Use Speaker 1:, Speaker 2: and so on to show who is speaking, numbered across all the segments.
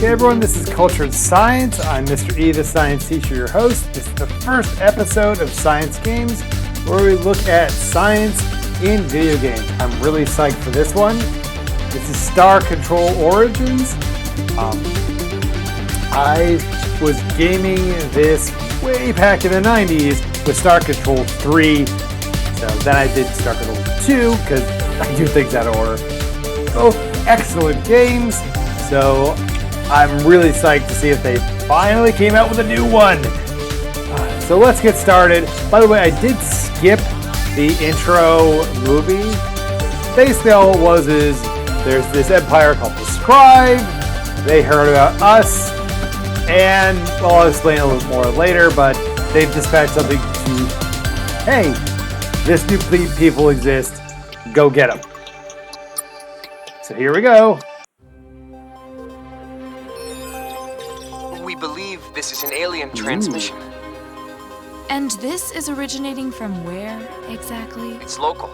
Speaker 1: Hey everyone, this is Cultured Science. I'm Mr. E, the science teacher, your host. This is the first episode of Science Games, where we look at science in video games. I'm really psyched for this one. This is Star Control Origins. I was gaming this way back in the 90s with Star Control 3. So then I did Star Control 2, because I do things out of order. Both excellent games, so I'm really psyched to see if they finally came out with a new one. So let's get started. By the way, I did skip the intro movie. Basically all it was is there's this empire called the Scribe. They heard about us, and well, I'll explain a little more later, but they've dispatched something to, hey, this new people exist, go get them. So here we go.
Speaker 2: We believe this is an alien transmission.
Speaker 3: And this is originating from where, exactly?
Speaker 2: It's local.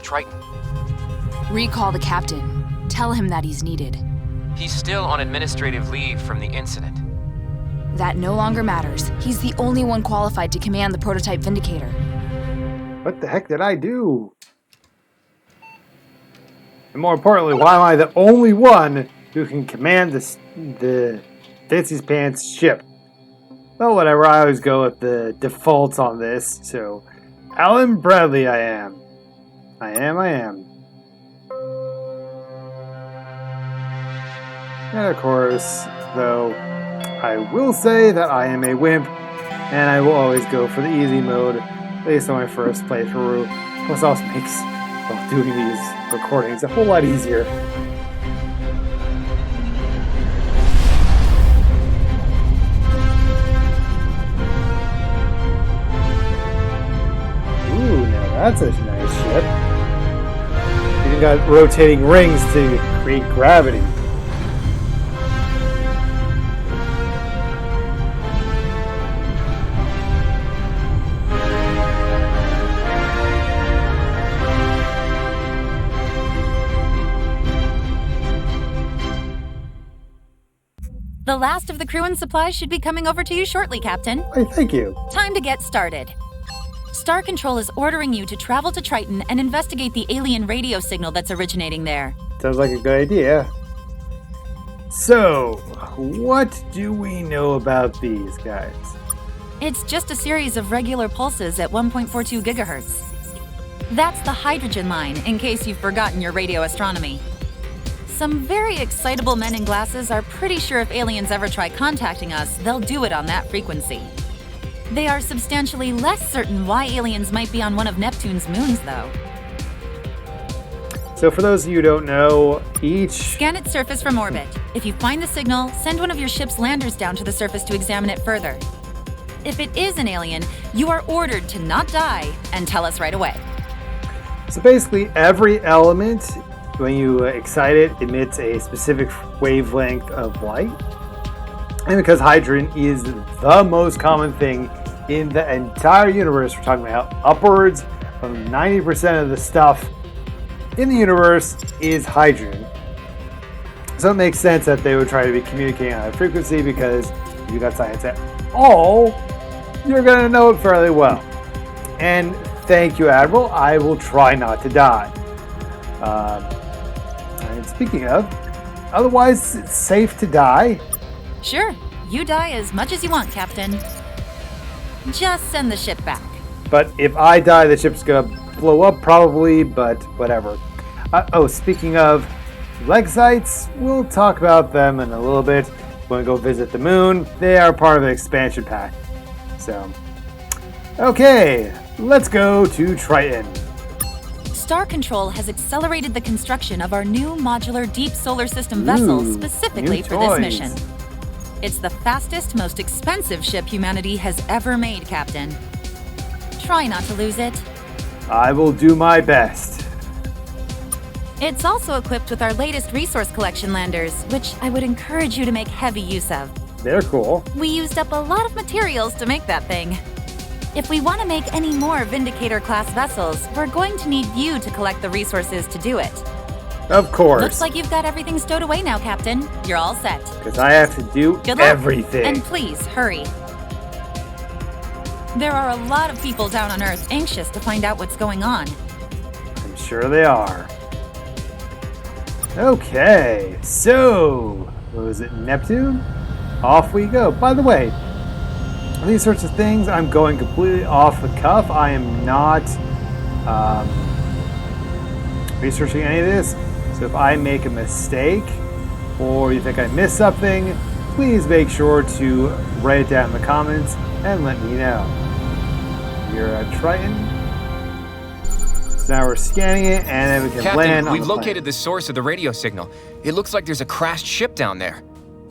Speaker 2: Triton.
Speaker 3: Recall the captain. Tell him that he's needed.
Speaker 2: He's still on administrative leave from the incident.
Speaker 3: That no longer matters. He's the only one qualified to command the prototype Vindicator.
Speaker 1: What the heck did I do? And more importantly, why am I the only one who can command the Fancy's Pants ship? Well, whatever, I always go with the defaults on this. So, Alan Bradley I am. I am. And of course, though, I will say that I am a wimp, and I will always go for the easy mode, at least on my first playthrough. Plus, also makes doing these recordings a whole lot easier. Ooh, now that's a nice ship. Even got rotating rings to create gravity.
Speaker 4: The last of the crew and supplies should be coming over to you shortly, Captain.
Speaker 1: Hey, thank you.
Speaker 4: Time to get started. Star Control is ordering you to travel to Triton and investigate the alien radio signal that's originating there.
Speaker 1: Sounds like a good idea. So, what do we know about these guys?
Speaker 4: It's just a series of regular pulses at 1.42 gigahertz. That's the hydrogen line, in case you've forgotten your radio astronomy. Some very excitable men in glasses are pretty sure if aliens ever try contacting us, they'll do it on that frequency. They are substantially less certain why aliens might be on one of Neptune's moons, though.
Speaker 1: So for those of you who don't know,
Speaker 4: Scan its surface from orbit. If you find the signal, send one of your ship's landers down to the surface to examine it further. If it is an alien, you are ordered to not die and tell us right away.
Speaker 1: So basically every element, when you excite it, emits a specific wavelength of light. And because hydrogen is the most common thing in the entire universe, we're talking about upwards of 90% of the stuff in the universe is hydrogen. So it makes sense that they would try to be communicating on a frequency, because if you got science at all, you're going to know it fairly well. And thank you, Admiral. I will try not to die. And speaking of, otherwise it's safe to die.
Speaker 4: Sure, you die as much as you want, Captain. Just send the ship back.
Speaker 1: But if I die, the ship's gonna blow up probably, but whatever. Speaking of leg sites, we'll talk about them in a little bit. When we go visit the moon, they are part of an expansion pack. So, okay, let's go to Triton.
Speaker 4: Star Control has accelerated the construction of our new modular deep solar system vessel specifically for this mission. It's the fastest, most expensive ship humanity has ever made, Captain. Try not to lose it.
Speaker 1: I will do my best.
Speaker 4: It's also equipped with our latest resource collection landers, which I would encourage you to make heavy use of.
Speaker 1: They're cool.
Speaker 4: We used up a lot of materials to make that thing. If we want to make any more Vindicator-class vessels, we're going to need you to collect the resources to do it.
Speaker 1: Of course.
Speaker 4: Looks like you've got everything stowed away now, Captain. You're all set.
Speaker 1: Because I have to do
Speaker 4: Good luck.
Speaker 1: everything.
Speaker 4: And please, hurry. There are a lot of people down on Earth anxious to find out what's going on.
Speaker 1: I'm sure they are. Okay, so, what was it, Neptune? Off we go. By the way, these sorts of things, I'm going completely off the cuff. I am not researching any of this. So if I make a mistake, or you think I missed something, please make sure to write it down in the comments and let me know. You're a Triton. So now we're scanning it, and then we can
Speaker 2: Captain,
Speaker 1: land on
Speaker 2: we've
Speaker 1: the
Speaker 2: located
Speaker 1: planet.
Speaker 2: the source of the radio signal. It looks like there's a crashed ship down there.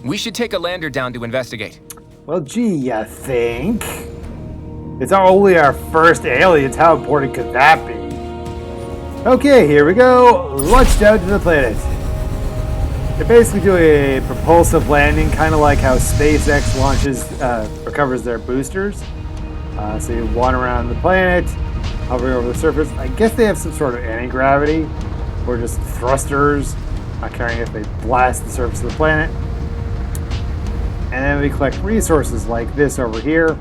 Speaker 2: We should take a lander down to investigate.
Speaker 1: Well, gee, you think? It's only our first aliens. How important could that be? Okay, here we go. Launched out to the planet. They're basically doing a propulsive landing, kind of like how SpaceX recovers their boosters. So you wander around the planet, hovering over the surface. I guess they have some sort of anti-gravity, or just thrusters, not caring if they blast the surface of the planet. And then we collect resources like this over here.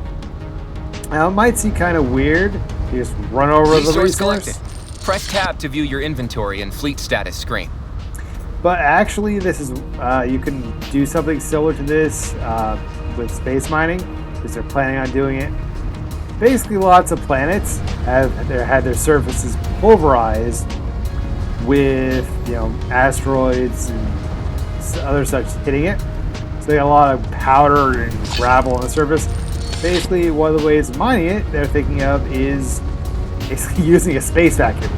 Speaker 1: Now, it might seem kind of weird. You just run over the resource.
Speaker 2: Collected. Press tab to view your inventory and fleet status screen.
Speaker 1: But actually, this is you can do something similar to this with space mining, because they're planning on doing it. Basically, lots of planets have had their surfaces pulverized with, asteroids and other such hitting it. So they got a lot of powder and gravel on the surface. Basically, one of the ways of mining it they're thinking of is basically using a space vacuum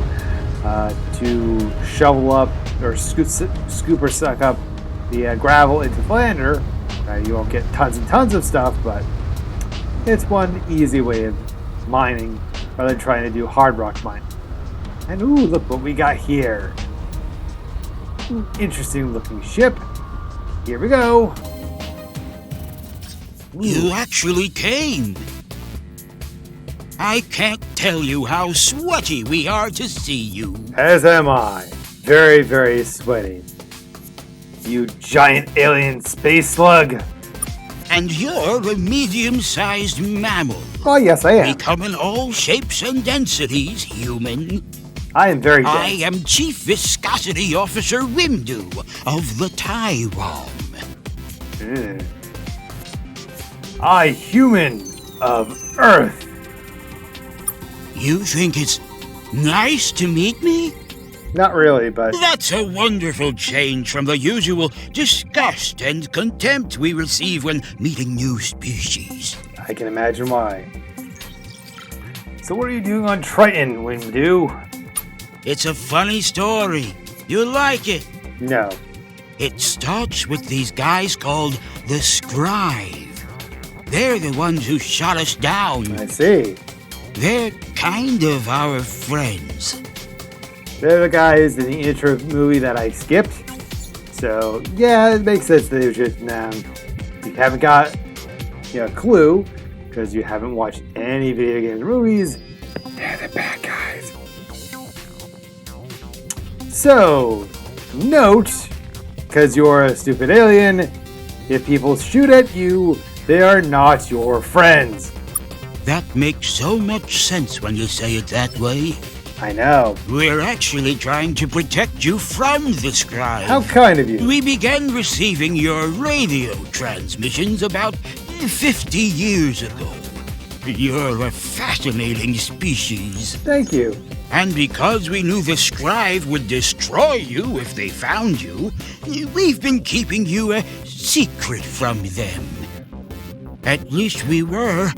Speaker 1: to shovel up or scoop or suck up the gravel into the lander. You won't get tons and tons of stuff, but it's one easy way of mining rather than trying to do hard rock mining. And ooh, look what we got here. Interesting looking ship. Here we go.
Speaker 5: You actually came. I can't tell you how sweaty we are to see you.
Speaker 1: As am I. Very, very sweaty. You giant alien space slug.
Speaker 5: And you're a medium-sized mammal.
Speaker 1: Oh, yes, I am.
Speaker 5: We come in all shapes and densities, human.
Speaker 1: I am very
Speaker 5: I
Speaker 1: dense.
Speaker 5: am Chief Viscosity Officer Rimdu of the Tyrone.
Speaker 1: I, human of Earth.
Speaker 5: You think it's nice to meet me?
Speaker 1: Not really, but
Speaker 5: That's a wonderful change from the usual disgust and contempt we receive when meeting new species.
Speaker 1: I can imagine why. So what are you doing on Triton, Windu?
Speaker 5: It's a funny story. You'll like it.
Speaker 1: No.
Speaker 5: It starts with these guys called the Scribe. They're the ones who shot us down.
Speaker 1: I see.
Speaker 5: They're kind of our friends.
Speaker 1: They're the guys in the intro movie that I skipped. So, yeah, it makes sense that they should, you haven't got a clue, because you haven't watched any video games or movies, they're the bad guys. So, note, because you're a stupid alien, if people shoot at you, they are not your friends.
Speaker 5: That makes so much sense when you say it that way.
Speaker 1: I know.
Speaker 5: We're actually trying to protect you from the Scribe.
Speaker 1: How kind of you.
Speaker 5: We began receiving your radio transmissions about 50 years ago. You're a fascinating species.
Speaker 1: Thank you.
Speaker 5: And because we knew the Scribe would destroy you if they found you, we've been keeping you a secret from them. At least we were,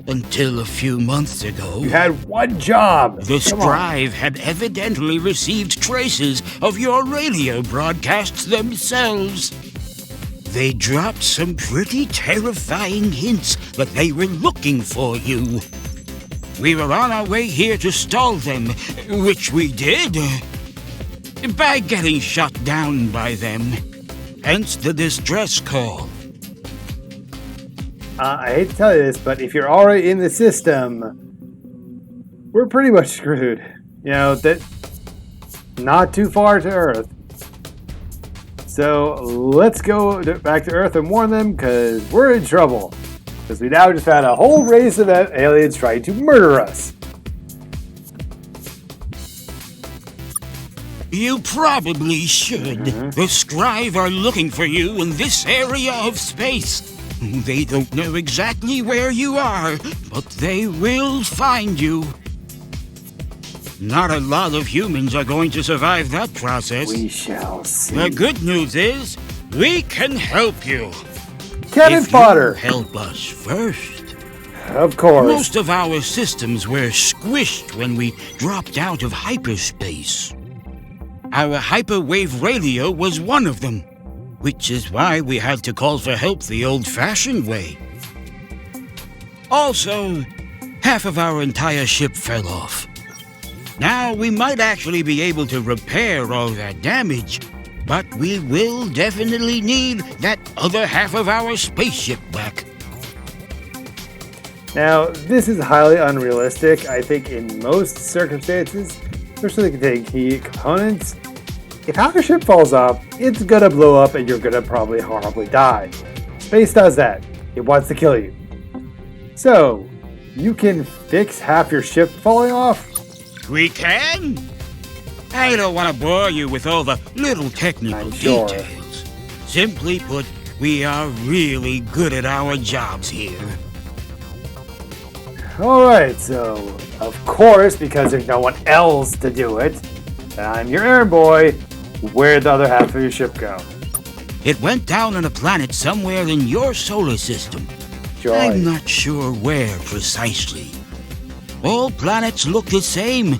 Speaker 5: until a few months ago.
Speaker 1: You had one job.
Speaker 5: The
Speaker 1: Come on.
Speaker 5: Scribe had evidently received traces of your radio broadcasts themselves. They dropped some pretty terrifying hints that they were looking for you. We were on our way here to stall them, which we did, by getting shot down by them. Hence the distress call.
Speaker 1: I hate to tell you this, but if you're already in the system, we're pretty much screwed. That not too far to Earth. So let's go back to Earth and warn them, because we're in trouble. Because we now just found a whole race of aliens trying to murder us.
Speaker 5: You probably should. The Scribe are looking for you in this area of space. They don't know exactly where you are, but they will find you. Not a lot of humans are going to survive that process.
Speaker 1: We shall see.
Speaker 5: The good news is, we can help you.
Speaker 1: Cannon
Speaker 5: If
Speaker 1: fodder.
Speaker 5: you help us first.
Speaker 1: Of course.
Speaker 5: Most of our systems were squished when we dropped out of hyperspace. Our hyperwave radio was one of them, which is why we had to call for help the old-fashioned way. Also, half of our entire ship fell off. Now, we might actually be able to repair all that damage, but we will definitely need that other half of our spaceship back.
Speaker 1: Now, this is highly unrealistic. I think in most circumstances, especially containing key components, if half your ship falls off, it's gonna blow up and you're gonna probably horribly die. Space does that. It wants to kill you. So, you can fix half your ship falling off?
Speaker 5: We can? I don't want to bore you with all the little technical
Speaker 1: I'm sure.
Speaker 5: details. Simply put, we are really good at our jobs here.
Speaker 1: Alright, so, of course, because there's no one else to do it, I'm your errand boy. Where'd the other half of your ship go?
Speaker 5: It went down on a planet somewhere in your solar system.
Speaker 1: Joy.
Speaker 5: I'm not sure where precisely. All planets look the same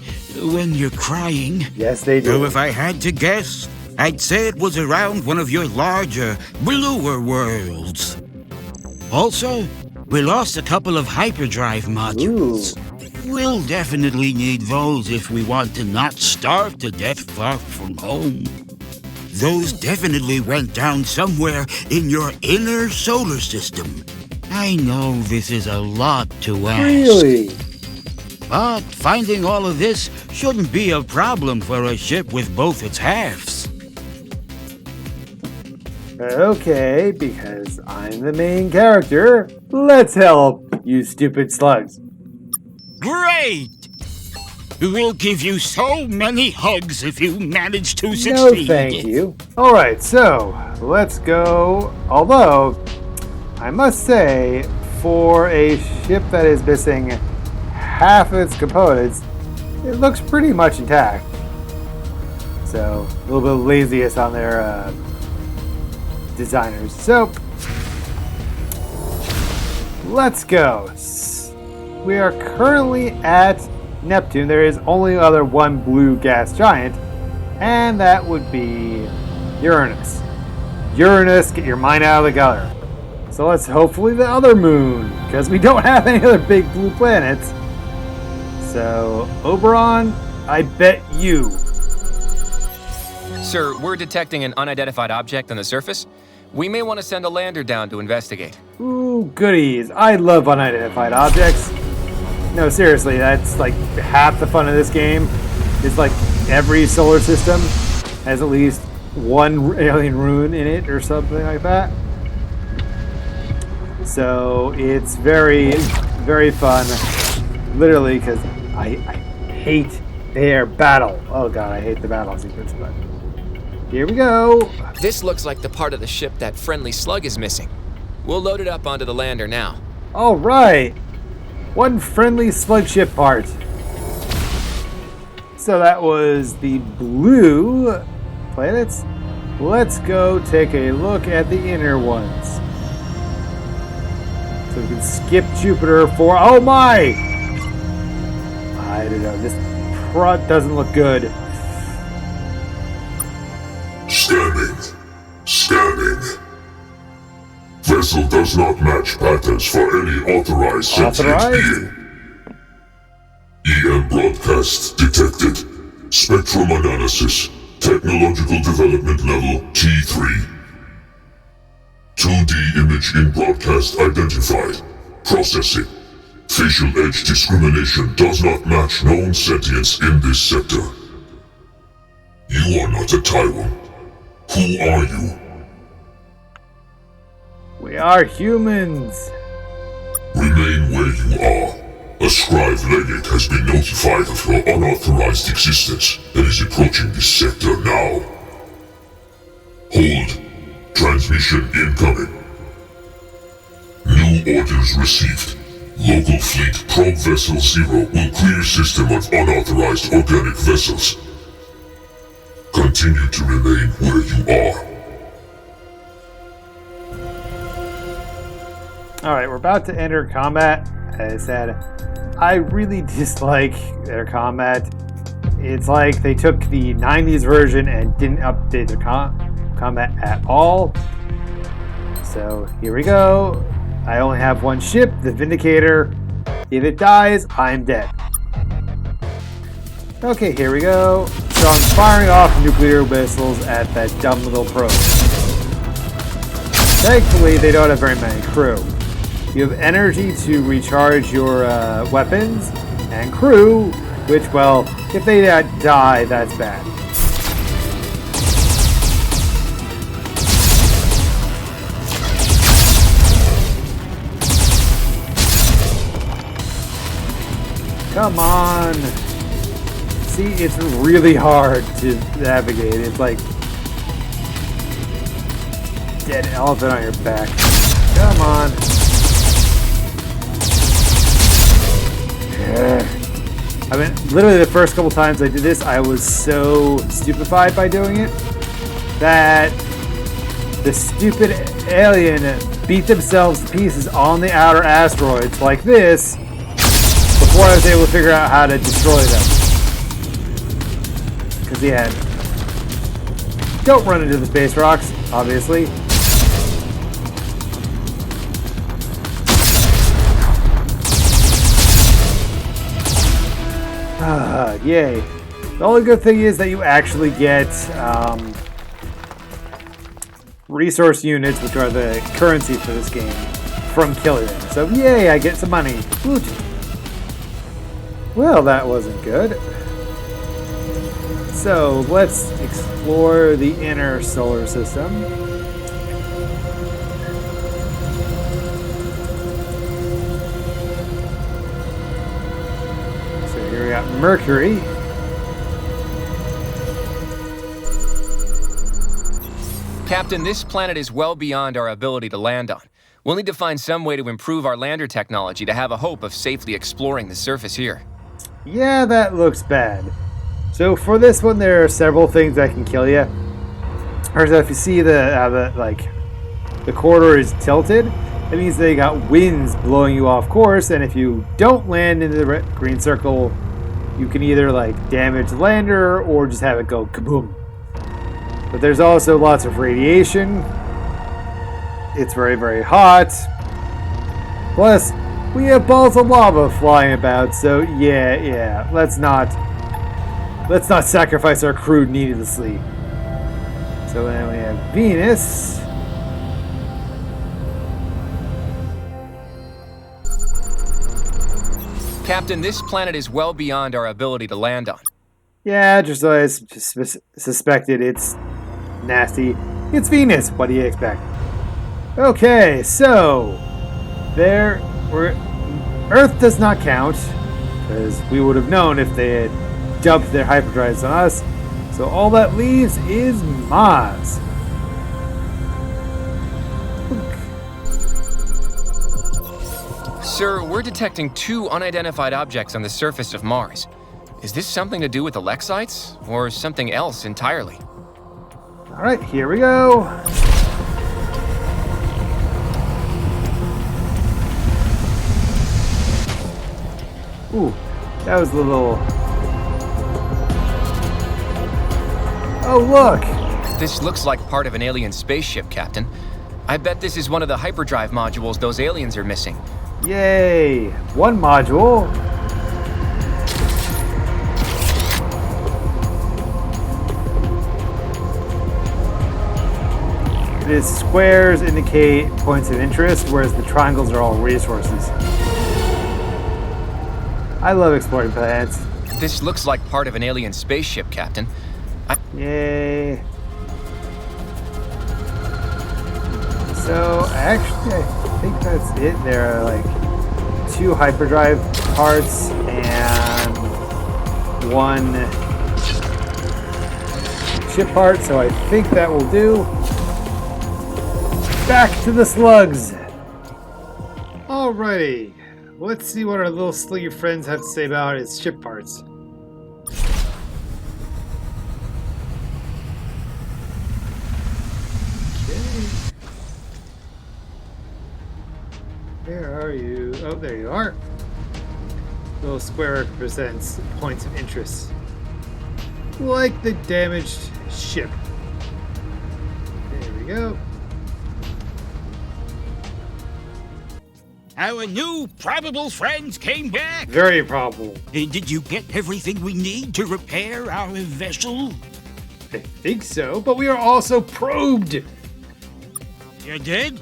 Speaker 5: when you're crying.
Speaker 1: Yes, they do.
Speaker 5: So if I had to guess, I'd say it was around one of your larger, bluer worlds. Also, we lost a couple of hyperdrive modules. We'll definitely need those if we want to not starve to death far from home. Those definitely went down somewhere in your inner solar system. I know this is a lot to ask.
Speaker 1: Really?
Speaker 5: But finding all of this shouldn't be a problem for a ship with both its halves.
Speaker 1: Okay, because I'm the main character, let's help, you stupid slugs.
Speaker 5: Great! We'll give you so many hugs if you manage to
Speaker 1: No,
Speaker 5: succeed.
Speaker 1: thank you. Alright, so, let's go. Although, I must say, for a ship that is missing half of its components, it looks pretty much intact. So, a little bit laziest on their designers. So, let's go. We are currently at Neptune. There is only other one blue gas giant, and that would be Uranus. Uranus, get your mind out of the gutter. So let's hopefully the other moon, because we don't have any other big blue planets. So, Oberon, I bet you.
Speaker 2: Sir, we're detecting an unidentified object on the surface. We may want to send a lander down to investigate.
Speaker 1: Ooh, goodies. I love unidentified objects. No, seriously, that's like half the fun of this game. It's like every solar system has at least one alien rune in it or something like that. So it's very, very fun. Literally, because I hate their battle. Oh god, I hate the battle sequence, but here we go.
Speaker 2: This looks like the part of the ship that friendly slug is missing. We'll load it up onto the lander now.
Speaker 1: All right. One friendly slug ship part. So that was the blue planets. Let's go take a look at the inner ones. So we can skip Jupiter for... Oh my! I don't know. This prod doesn't look good.
Speaker 6: Scanning. Vessel does not match patterns for any authorized sentient being. EM broadcast detected. Spectrum analysis. Technological development level T3. 2D image in broadcast identified. Processing. Facial edge discrimination does not match known sentience in this sector. You are not a Tyrant. Who are you?
Speaker 1: We are humans.
Speaker 6: Remain where you are. A scribe legate has been notified of your unauthorized existence and is approaching this sector now. Hold. Transmission incoming. New orders received. Local fleet probe vessel 0 will clear system of unauthorized organic vessels. Continue to remain where you are.
Speaker 1: Alright, we're about to enter combat. As I said, I really dislike their combat. It's like they took the 90s version and didn't update their combat at all. So here we go. I only have one ship, the Vindicator. If it dies, I'm dead. Okay, here we go. So I'm firing off nuclear missiles at that dumb little probe. Thankfully, they don't have very many crew. You have energy to recharge your weapons, and crew, which, well, if they die, that's bad. Come on! See, it's really hard to navigate. It's like dead elephant on your back. Come on. I mean, literally the first couple times I did this, I was so stupefied by doing it that the stupid alien beat themselves to pieces on the outer asteroids like this before I was able to figure out how to destroy them. Because, yeah, don't run into the space rocks, obviously. Yay. The only good thing is that you actually get resource units, which are the currency for this game, from killing them. So yay, I get some money. Woot. Well, that wasn't good. So let's explore the inner solar system. We got Mercury.
Speaker 2: Captain, this planet is well beyond our ability to land on. We'll need to find some way to improve our lander technology to have a hope of safely exploring the surface here.
Speaker 1: Yeah, that looks bad. So for this one, there are several things that can kill you. First, if you see the corridor is tilted, that means they got winds blowing you off course, and if you don't land into the green circle, you can either damage the lander or just have it go kaboom. But there's also lots of radiation. It's very, very hot. Plus, we have balls of lava flying about, so yeah, let's not sacrifice our crew needlessly. So then we have Venus.
Speaker 2: Captain, this planet is well beyond our ability to land on.
Speaker 1: Yeah, just so I suspected, it's nasty. It's Venus. What do you expect? Okay, so Earth does not count, because we would have known if they had dumped their hyperdrives on us. So all that leaves is Mars.
Speaker 2: Sir, we're detecting 2 unidentified objects on the surface of Mars. Is this something to do with the Lexites, or something else entirely?
Speaker 1: Alright, here we go. Ooh, that was a little... Oh, look!
Speaker 2: This looks like part of an alien spaceship, Captain. I bet this is one of the hyperdrive modules those aliens are missing.
Speaker 1: Yay! One module. The squares indicate points of interest, whereas the triangles are all resources. I love exploring planets.
Speaker 2: This looks like part of an alien spaceship, Captain.
Speaker 1: Yay. So, actually, I think that's it. There are like 2 hyperdrive parts and 1 ship part, so I think that will do. Back to the slugs! Alrighty, let's see what our little sluggy friends have to say about his ship parts. Where are you? Oh, there you are. Little square represents points of interest. Like the damaged ship. There we go.
Speaker 5: Our new probable friends came back.
Speaker 1: Very probable.
Speaker 5: Did you get everything we need to repair our vessel?
Speaker 1: I think so, but we are also probed.
Speaker 5: You did?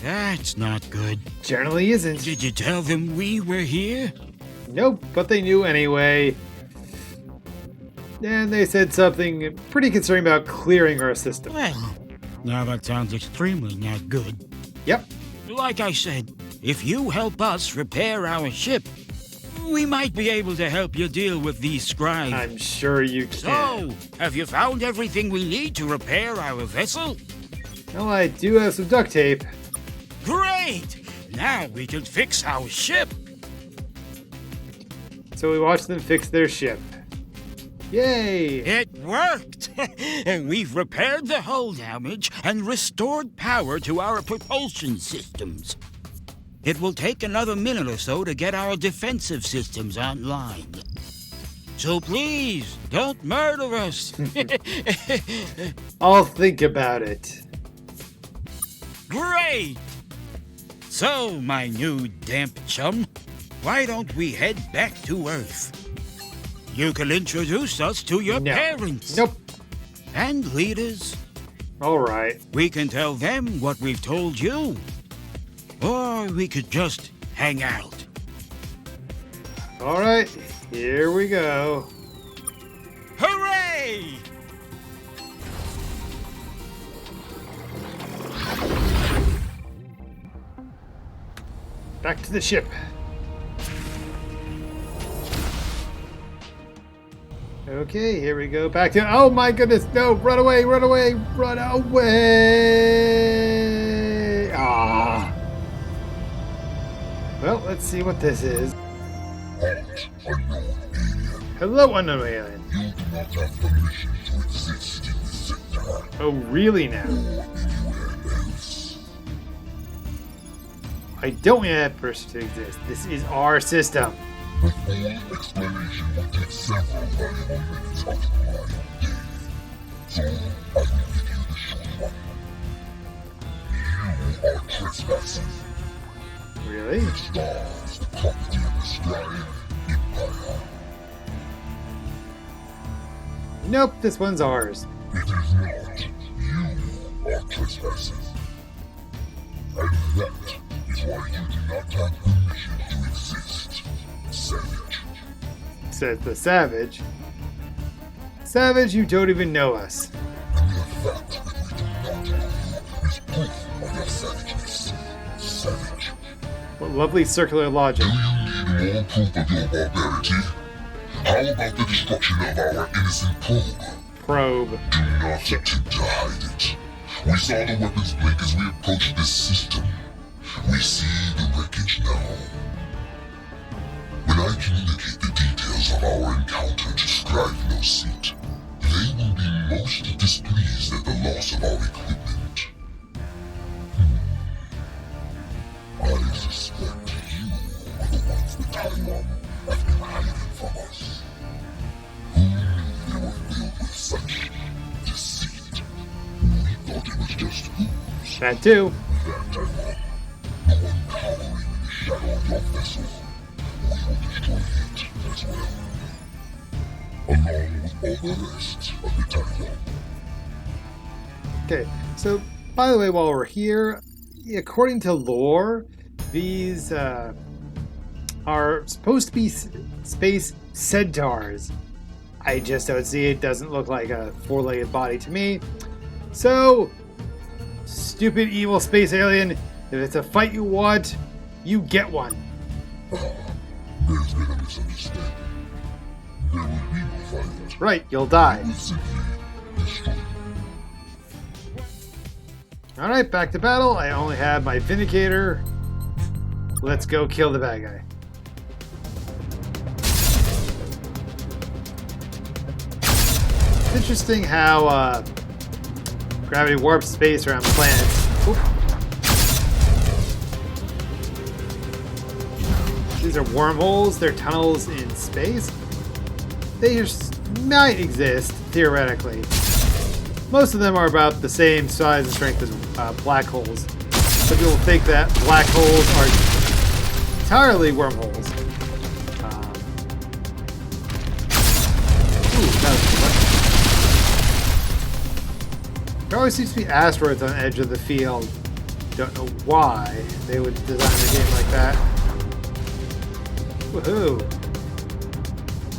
Speaker 5: That's not good.
Speaker 1: Generally isn't.
Speaker 5: Did you tell them we were here?
Speaker 1: Nope, but they knew anyway. And they said something pretty concerning about clearing our system.
Speaker 5: Well, now that sounds extremely not good.
Speaker 1: Yep.
Speaker 5: Like I said, if you help us repair our ship, we might be able to help you deal with these scribes.
Speaker 1: I'm sure you can.
Speaker 5: So, have you found everything we need to repair our vessel?
Speaker 1: Well, I do have some duct tape.
Speaker 5: Great! Now we can fix our ship.
Speaker 1: So we watched them fix their ship. Yay!
Speaker 5: It worked! And we've repaired the hull damage and restored power to our propulsion systems. It will take another minute or so to get our defensive systems online. So please, don't murder us.
Speaker 1: I'll think about it.
Speaker 5: Great! So, my new damp chum, why don't we head back to Earth? You can introduce us to your parents.
Speaker 1: Nope.
Speaker 5: And leaders.
Speaker 1: All right.
Speaker 5: We can tell them what we've told you. Or we could just hang out.
Speaker 1: All right. Here we go.
Speaker 5: Hooray!
Speaker 1: Back to the ship. Okay, here we go. Back to... Oh my goodness, no! Run away, run away, run away! Ah. Well, let's see what this is. Hello, unknown alien.
Speaker 6: You do not have permission to exist in this sector.
Speaker 1: Oh, really now?
Speaker 6: Or anywhere else.
Speaker 1: I don't want that person to exist. This is our system.
Speaker 6: The full explanation will take several valuable minutes out of my day. So, I will give you the short one. You are trespassing.
Speaker 1: Really?
Speaker 6: The stars, the property of the Scribe Empire.
Speaker 1: Nope, this one's ours.
Speaker 6: It is not. You are trespassing. And that is why you do not have permission to exist. Savage.
Speaker 1: Says the savage. Savage, you don't even know us.
Speaker 6: And the fact that we do not know you is proof of your savageness. Savage.
Speaker 1: What lovely circular logic.
Speaker 6: Do you need more proof of your barbarity? How about the destruction of our innocent probe?
Speaker 1: Probe.
Speaker 6: Do not attempt to hide it. We saw the weapons blink as we approached this system. We see the wreckage now. When I communicate the details of our encounter to Scribe No Seat, they will be most displeased at the loss of our equipment. I suspect you are the ones that Taiwan have been hiding from us. Who knew they were filled with such deceit? We thought it was just ooze.
Speaker 1: That too.
Speaker 6: That Taiwan, the one cowering in the shadow of your vessel. We will destroy it as well. Along with all the rest of the Taiwan.
Speaker 1: Okay, so by the way, while we're here, according to lore, these are supposed to be space centaurs. I just don't see it. Doesn't look like a four-legged body to me. So, Stupid evil space alien. If it's a fight you want, you get one.
Speaker 6: There's been a misunderstanding. There will be no fight.
Speaker 1: Right, you'll die.
Speaker 6: We will simply destroy you.
Speaker 1: Alright, back to battle. I only have my Vindicator. Let's go kill the bad guy. It's interesting how gravity warps space around planets. Oop. These are wormholes. They're tunnels in space. They just might exist, theoretically. Most of them are about the same size and strength as black holes. Some people think that black holes are entirely wormholes. That was fun. There always seems to be asteroids on the edge of the field. Don't know why they would design a game like that. Woohoo!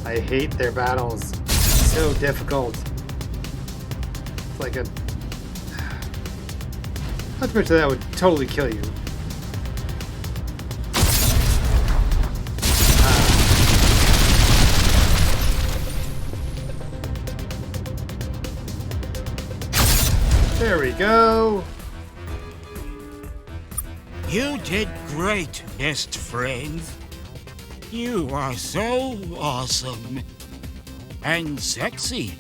Speaker 1: I hate their battles. So difficult. It's like a... Not to mention that would totally kill you. There we go.
Speaker 5: You did great, best friend. You are so awesome. And sexy.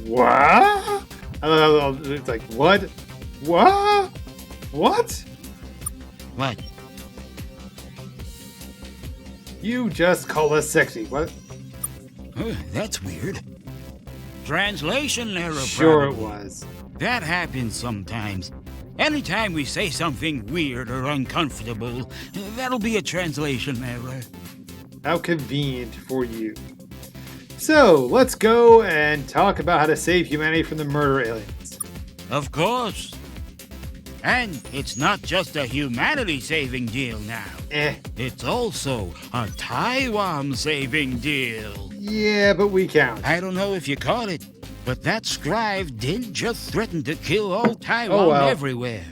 Speaker 1: What? It's like, what? What? What?
Speaker 5: What?
Speaker 1: You just call us sexy. What?
Speaker 5: That's weird. Translation error,
Speaker 1: Sure it
Speaker 5: probably.
Speaker 1: was.
Speaker 5: That happens sometimes. Anytime we say something weird or uncomfortable, that'll be a translation error.
Speaker 1: How convenient for you. So, let's go and talk about how to save humanity from the murder aliens.
Speaker 5: Of course. And it's not just a humanity-saving deal now. It's also a Taiwan-saving deal.
Speaker 1: Yeah, but we count.
Speaker 5: I don't know if you caught it, but that scribe did just threaten to kill all Taiwan
Speaker 1: Oh, well.
Speaker 5: everywhere.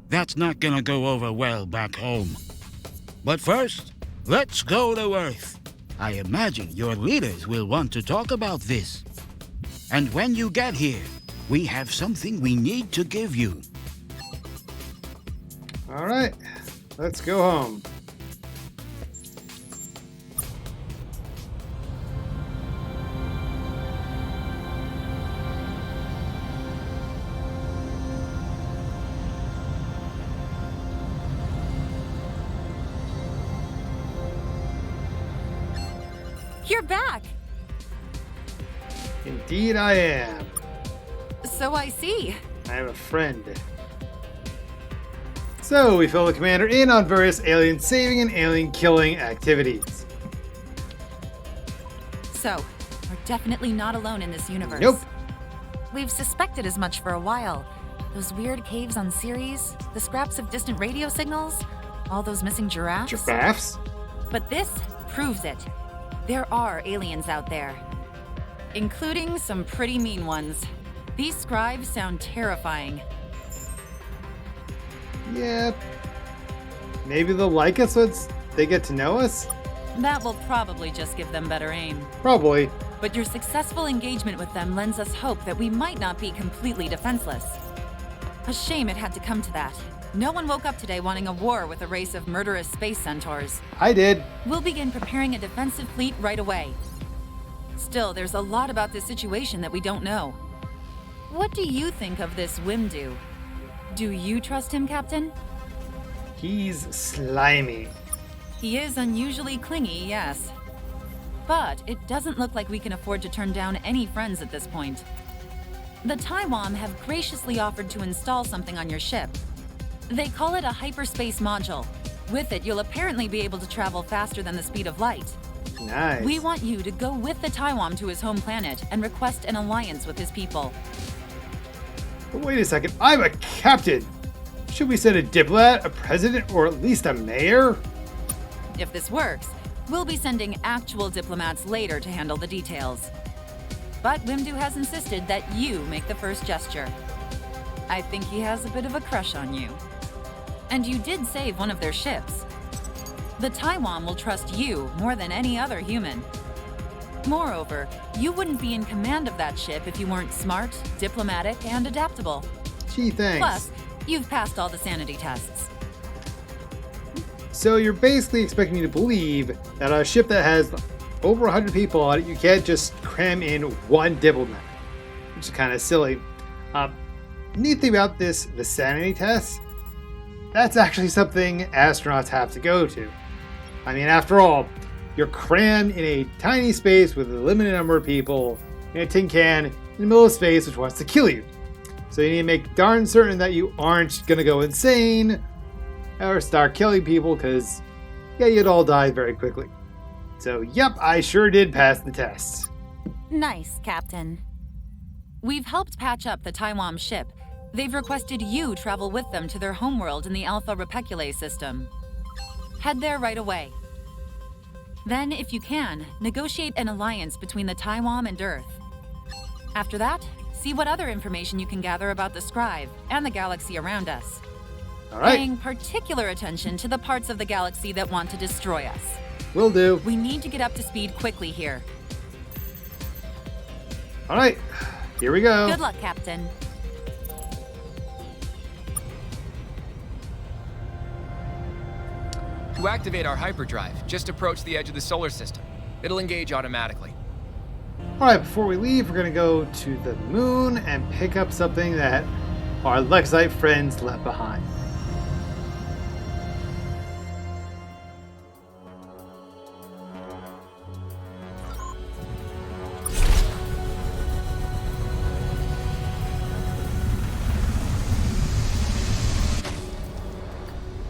Speaker 5: That's not gonna go over well back home. But first, let's go to Earth. I imagine your leaders will want to talk about this. And when you get here, we have something we need to give you.
Speaker 1: Alright, let's go home.
Speaker 4: You're back!
Speaker 1: Indeed I am.
Speaker 4: So I see.
Speaker 1: I have a friend. So, we fill the commander in on various alien saving and alien killing activities.
Speaker 4: So, we're definitely not alone in this universe.
Speaker 1: Nope.
Speaker 4: We've suspected as much for a while. Those weird caves on Ceres, the scraps of distant radio signals, all those missing giraffes.
Speaker 1: Giraffes?
Speaker 4: But this proves it. There are aliens out there, including some pretty mean ones. These scribes sound terrifying.
Speaker 1: Yeah. Maybe they'll like us once they get to know us?
Speaker 4: That will probably just give them better aim.
Speaker 1: Probably.
Speaker 4: But your successful engagement with them lends us hope that we might not be completely defenseless. A shame it had to come to that. No one woke up today wanting a war with a race of murderous space centaurs.
Speaker 1: I did.
Speaker 4: We'll begin preparing a defensive fleet right away. Still, there's a lot about this situation that we don't know. What do you think of this Wimdu? Do you trust him, Captain?
Speaker 1: He's slimy.
Speaker 4: He is unusually clingy, yes. But it doesn't look like we can afford to turn down any friends at this point. The Taiwan have graciously offered to install something on your ship. They call it a hyperspace module. With it, you'll apparently be able to travel faster than the speed of light.
Speaker 1: Nice.
Speaker 4: We want you to go with the Taiwan to his home planet and request an alliance with his people.
Speaker 1: But wait a second, I'm a captain! Should we send a diplomat, a president, or at least a mayor?
Speaker 4: If this works, we'll be sending actual diplomats later to handle the details. But Wimdu has insisted that you make the first gesture. I think he has a bit of a crush on you. And you did save one of their ships. The Taiwan will trust you more than any other human. Moreover, you wouldn't be in command of that ship if you weren't smart, diplomatic, and adaptable.
Speaker 1: Gee, thanks.
Speaker 4: Plus, you've passed all the sanity tests.
Speaker 1: So you're basically expecting me to believe that a ship that has over 100 people on it, you can't just cram in one diplomat, which is kind of silly. Neat thing about this, the sanity test, that's actually something astronauts have to go to. I mean, after all, you're crammed in a tiny space with a limited number of people in a tin can in the middle of space which wants to kill you. So you need to make darn certain that you aren't going to go insane or start killing people because, yeah, you'd all die very quickly. So, yep, I sure did pass the test.
Speaker 4: Nice, Captain. We've helped patch up the Taiwan ship. They've requested you travel with them to their homeworld in the Alpha Repeculay system. Head there right away. Then, if you can, negotiate an alliance between the Taiwan and Earth. After that, see what other information you can gather about the Scribe and the galaxy around us.
Speaker 1: All right.
Speaker 4: Paying particular attention to the parts of the galaxy that want to destroy us.
Speaker 1: Will do.
Speaker 4: We need to get up to speed quickly here.
Speaker 1: All right, here we go.
Speaker 4: Good luck, Captain.
Speaker 2: To activate our hyperdrive, just approach the edge of the solar system. It'll engage automatically.
Speaker 1: All right, before we leave, we're going to go to the moon and pick up something that our Lexite friends left behind.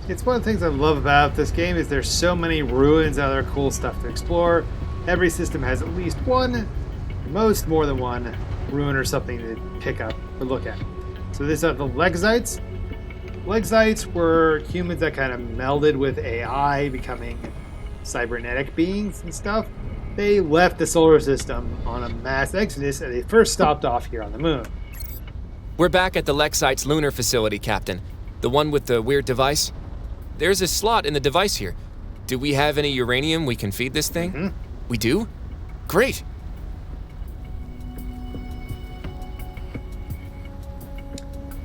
Speaker 1: It's one of the things I love about this game is there's so many ruins and other cool stuff to explore. Every system has at least one, most more than one, ruin or something to pick up or look at. So these are the Lexites. Lexites were humans that kind of melded with AI, becoming cybernetic beings and stuff. They left the solar system on a mass exodus and they first stopped off here on the moon.
Speaker 2: We're back at the Lexite's lunar facility, Captain. The one with the weird device. There's a slot in the device here. Do we have any uranium we can feed this thing?
Speaker 1: Mm-hmm.
Speaker 2: We do? Great.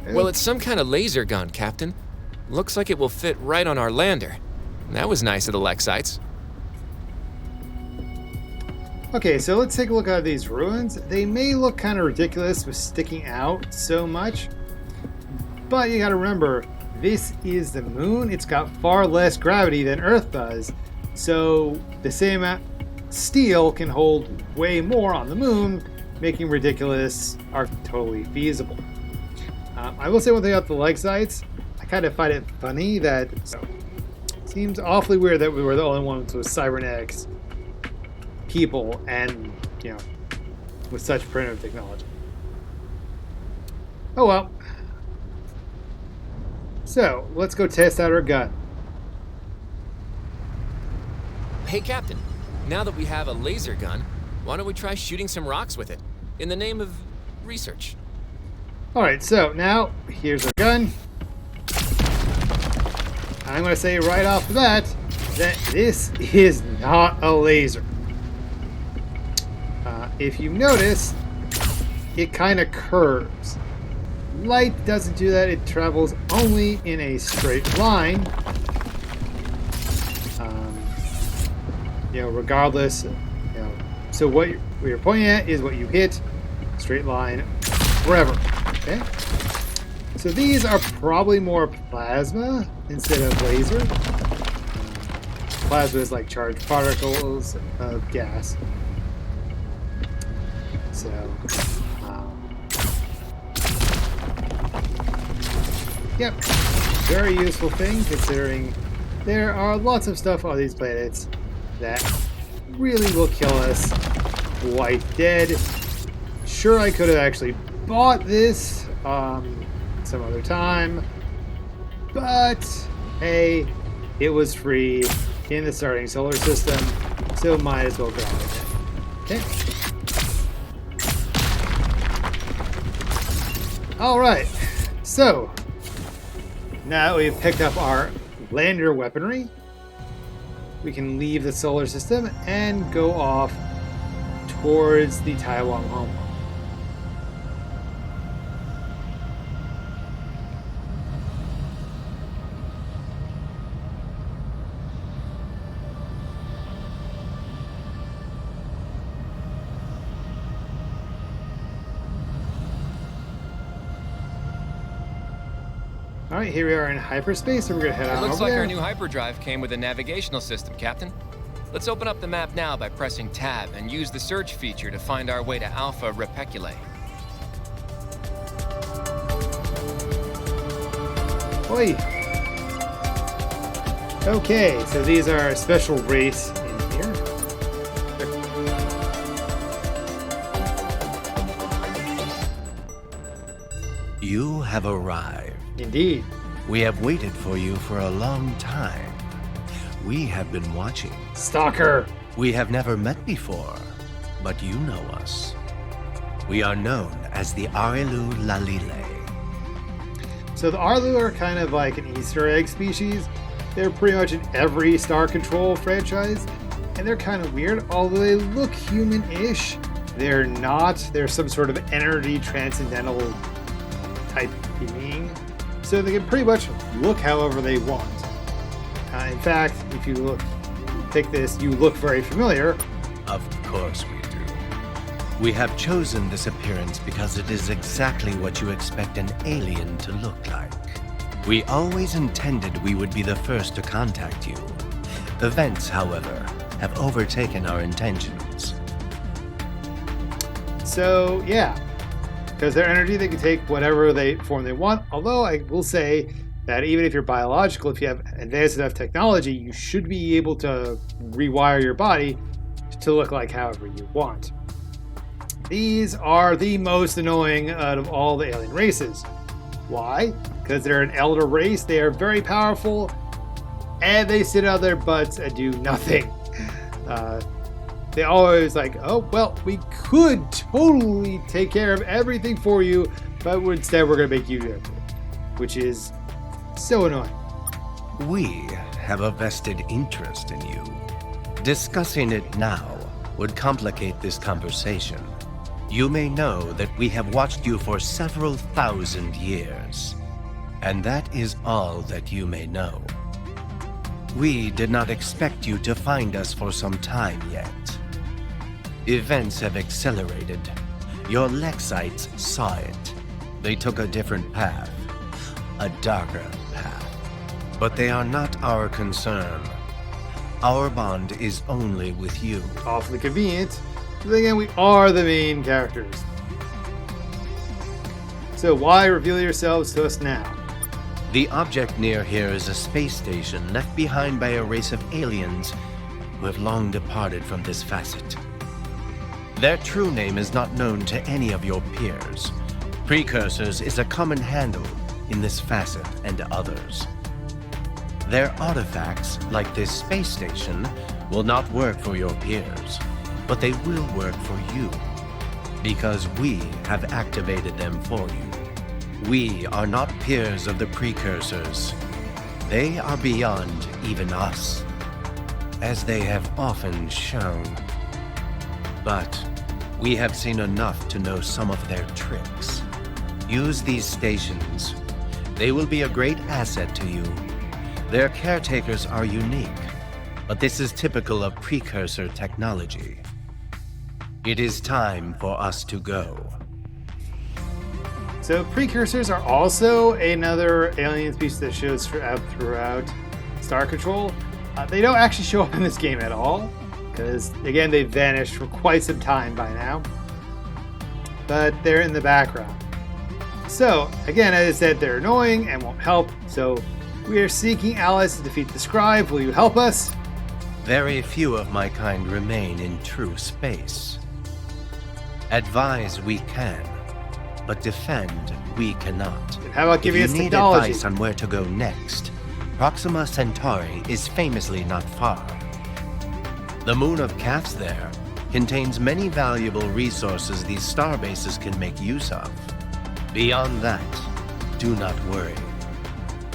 Speaker 2: Well, it's some kind of laser gun, Captain. Looks like it will fit right on our lander. That was nice of the Lexites.
Speaker 1: Okay, so let's take a look at these ruins. They may look kind of ridiculous with sticking out so much, but you gotta remember, this is the moon. It's got far less gravity than Earth does, so the same steel can hold way more on the moon, making ridiculous are totally feasible. I will say one thing about the Lexites. I kind of find it funny that it seems awfully weird that we were the only ones with cybernetics people and, with such primitive technology. Oh well. So, let's go test out our gun.
Speaker 2: Hey, Captain. Now that we have a laser gun, why don't we try shooting some rocks with it? In the name of research.
Speaker 1: Alright, so now, here's our gun. I'm going to say right off the bat that this is not a laser. If you notice, it kind of curves. Light doesn't do that, it travels only in a straight line. Regardless, so what you're pointing at is what you hit, straight line, forever. Okay? So these are probably more plasma instead of laser. Plasma is like charged particles of gas. So, yep, very useful thing considering there are lots of stuff on these planets that really will kill us quite dead. Sure, I could have actually bought this some other time, but hey, it was free in the starting solar system, so might as well grab it. Okay. Alright, So, now we've picked up our lander weaponry, we can leave the solar system and go off towards the Taiwan home. All right, here we are in hyperspace, so we're gonna head
Speaker 2: It
Speaker 1: on
Speaker 2: looks
Speaker 1: over
Speaker 2: like
Speaker 1: there.
Speaker 2: our new hyperdrive came with a navigational system, Captain. Let's open up the map now by pressing Tab and use the search feature to find our way to Alpha Repeculate.
Speaker 1: Oi. Okay, so these are a special race in here.
Speaker 7: You have arrived.
Speaker 1: Indeed.
Speaker 7: We have waited for you for a long time. We have been watching.
Speaker 1: Stalker.
Speaker 7: We have never met before, but you know us. We are known as the Lalee'lay.
Speaker 1: So the Arlu are kind of like an Easter egg species. They're pretty much in every Star Control franchise, and they're kind of weird. Although they look human-ish, they're not. They're some sort of energy transcendental type being. So they can pretty much look however they want. In fact, if you pick this, you look very familiar.
Speaker 7: Of course we do. We have chosen this appearance because it is exactly what you expect an alien to look like. We always intended we would be the first to contact you. Events, however, have overtaken our intentions.
Speaker 1: So, yeah. Because their energy, they can take whatever form they want. Although I will say that even if you're biological, if you have advanced enough technology, you should be able to rewire your body to look like however you want. These are the most annoying out of all the alien races. Why? Because they're an elder race, they are very powerful, and they sit on their butts and do nothing. They always like, oh, well, we could totally take care of everything for you, but instead we're going to make you do it, which is so annoying.
Speaker 7: We have a vested interest in you. Discussing it now would complicate this conversation. You may know that we have watched you for several thousand years, and that is all that you may know. We did not expect you to find us for some time yet. Events have accelerated. Your Lexites saw it. They took a different path, a darker path. But they are not our concern. Our bond is only with you.
Speaker 1: Awfully convenient. But then again, we are the main characters. So why reveal yourselves to us now?
Speaker 7: The object near here is a space station left behind by a race of aliens who have long departed from this facet. Their true name is not known to any of your peers. Precursors is a common handle in this facet and others. Their artifacts, like this space station, will not work for your peers, but they will work for you, because we have activated them for you. We are not peers of the Precursors. They are beyond even us, as they have often shown. But we have seen enough to know some of their tricks. Use these stations. They will be a great asset to you. Their caretakers are unique, but this is typical of Precursor technology. It is time for us to go.
Speaker 1: So Precursors are also another alien species that shows throughout Star Control. They don't actually show up in this game at all, because again, they vanished for quite some time by now. But they're in the background. So again, as I said, they're annoying and won't help. So we are seeking allies to defeat the Scribe. Will you help us?
Speaker 7: Very few of my kind remain in true space. Advise we can, but defend we cannot.
Speaker 1: How about giving
Speaker 7: if
Speaker 1: us
Speaker 7: you need
Speaker 1: technology?
Speaker 7: advice on where to go next, Proxima Centauri is famously not far. The moon of Calf's there contains many valuable resources these star bases can make use of. Beyond that, Do not worry.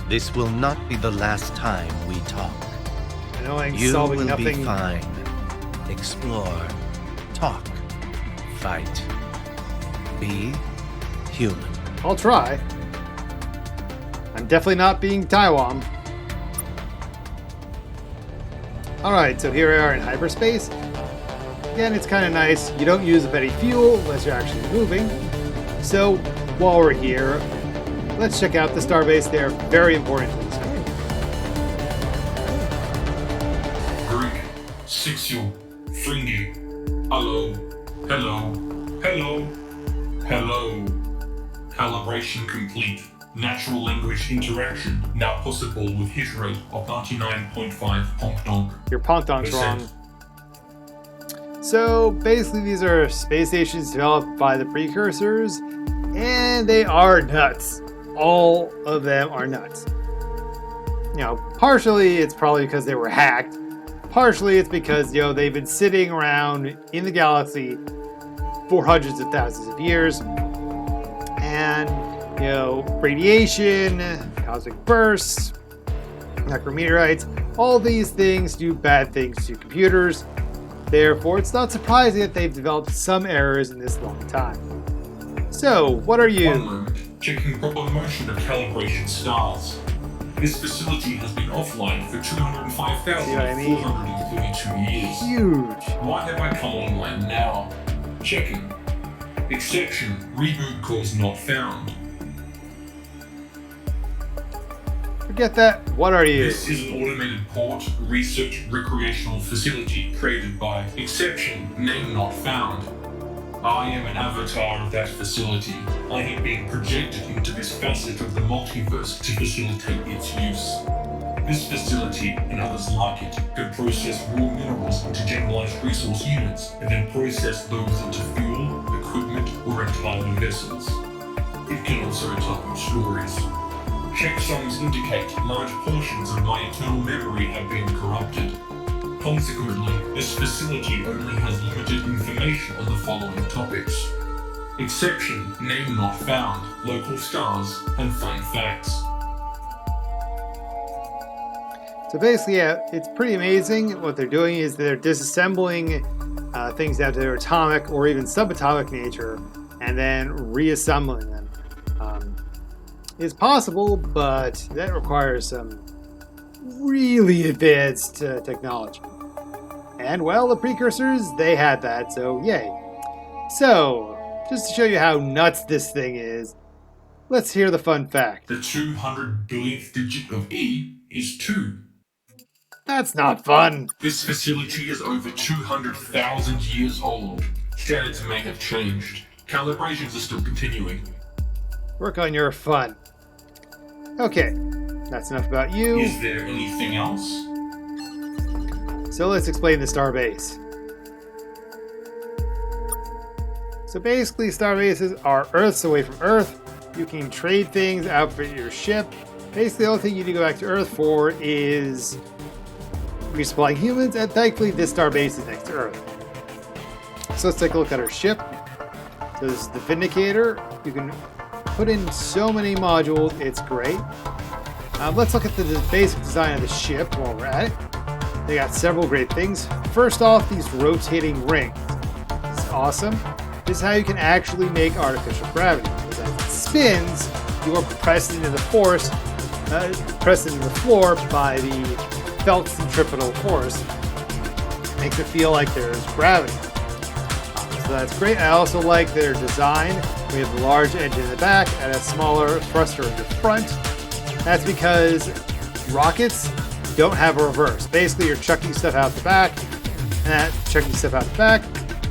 Speaker 7: This will not be the last time we talk.
Speaker 1: Annoying,
Speaker 7: You
Speaker 1: solving
Speaker 7: will
Speaker 1: nothing.
Speaker 7: be fine. Explore, talk, fight. Be human.
Speaker 1: I'll try. I'm definitely not being Taiwan. Alright, so here we are in hyperspace. Again, it's kind of nice. You don't use up any fuel unless you're actually moving. So, while we're here, let's check out the starbase. They're very important to this game.
Speaker 6: Greek, Sixu, Fringy, hello, hello, hello, hello. Calibration complete. Natural language interaction now possible with hit rate of 99.5 honk-donk.
Speaker 1: Your Ponkdonk's wrong. So, basically, these are space stations developed by the Precursors, and they are nuts. All of them are nuts. You know, partially it's probably because they were hacked. Partially it's because, they've been sitting around in the galaxy for hundreds of thousands of years. And, radiation, cosmic bursts, necrometeorites, all these things do bad things to computers. Therefore, it's not surprising that they've developed some errors in this long time. So, what are you?
Speaker 6: 1 moment. Checking proper motion of calibration stars. This facility has been offline for 205,432 years.
Speaker 1: Huge.
Speaker 6: Why have I come online now? Checking. Exception. Reboot cause not found.
Speaker 1: Forget that. What are you?
Speaker 6: This is an automated port, research, recreational facility created by Exception, name not found. I am an avatar of that facility. I am being projected into this facet of the multiverse to facilitate its use. This facility, and others like it, can process raw minerals into generalized resource units, and then process those into fuel, equipment, or entire vessels. It can also type of stories. Checksums indicate large portions of my internal memory have been corrupted. Consequently, this facility only has limited information on the following topics. Exception, name not found, local stars, and fun facts.
Speaker 1: So basically, it's pretty amazing. What they're doing is they're disassembling things down to their atomic or even subatomic nature and then reassembling them. It's possible, but that requires some really advanced technology. And well, the Precursors, they had that, so yay. So, just to show you how nuts this thing is, let's hear the fun fact.
Speaker 6: The 200 billionth digit of E is 2.
Speaker 1: That's not fun.
Speaker 6: This facility is over 200,000 years old. Standards may have changed. Calibrations are still continuing.
Speaker 1: Work on your fun. Okay, that's enough about you.
Speaker 6: Is there anything else?
Speaker 1: So let's explain the starbase. So basically, starbases are Earths away from Earth. You can trade things, outfit your ship. Basically, the only thing you need to go back to Earth for is resupplying humans, and thankfully, this starbase is next to Earth. So let's take a look at our ship. So this is the Vindicator. You can put in so many modules, it's great. Let's look at the basic design of the ship while we're at it. They got several great things. First off, these rotating rings. This is awesome. This is how you can actually make artificial gravity. Because as it spins, you are pressed into the floor by the felt centripetal force. Makes it feel like there's gravity. So that's great. I also like their design. We have a large engine in the back and a smaller thruster in the front. That's because rockets don't have a reverse. Basically, you're chucking stuff out the back, and that chucking stuff out the back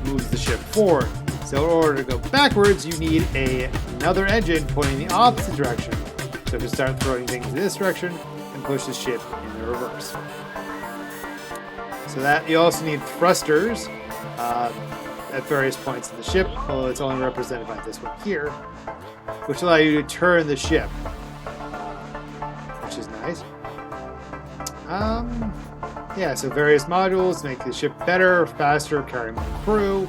Speaker 1: moves the ship forward. So in order to go backwards, you need another engine pointing the opposite direction. So to start throwing things in this direction and push the ship in the reverse. So that you also need thrusters at various points in the ship, although it's only represented by this one here, which allow you to turn the ship, which is nice. Yeah, so various modules make the ship better, faster, carry more crew,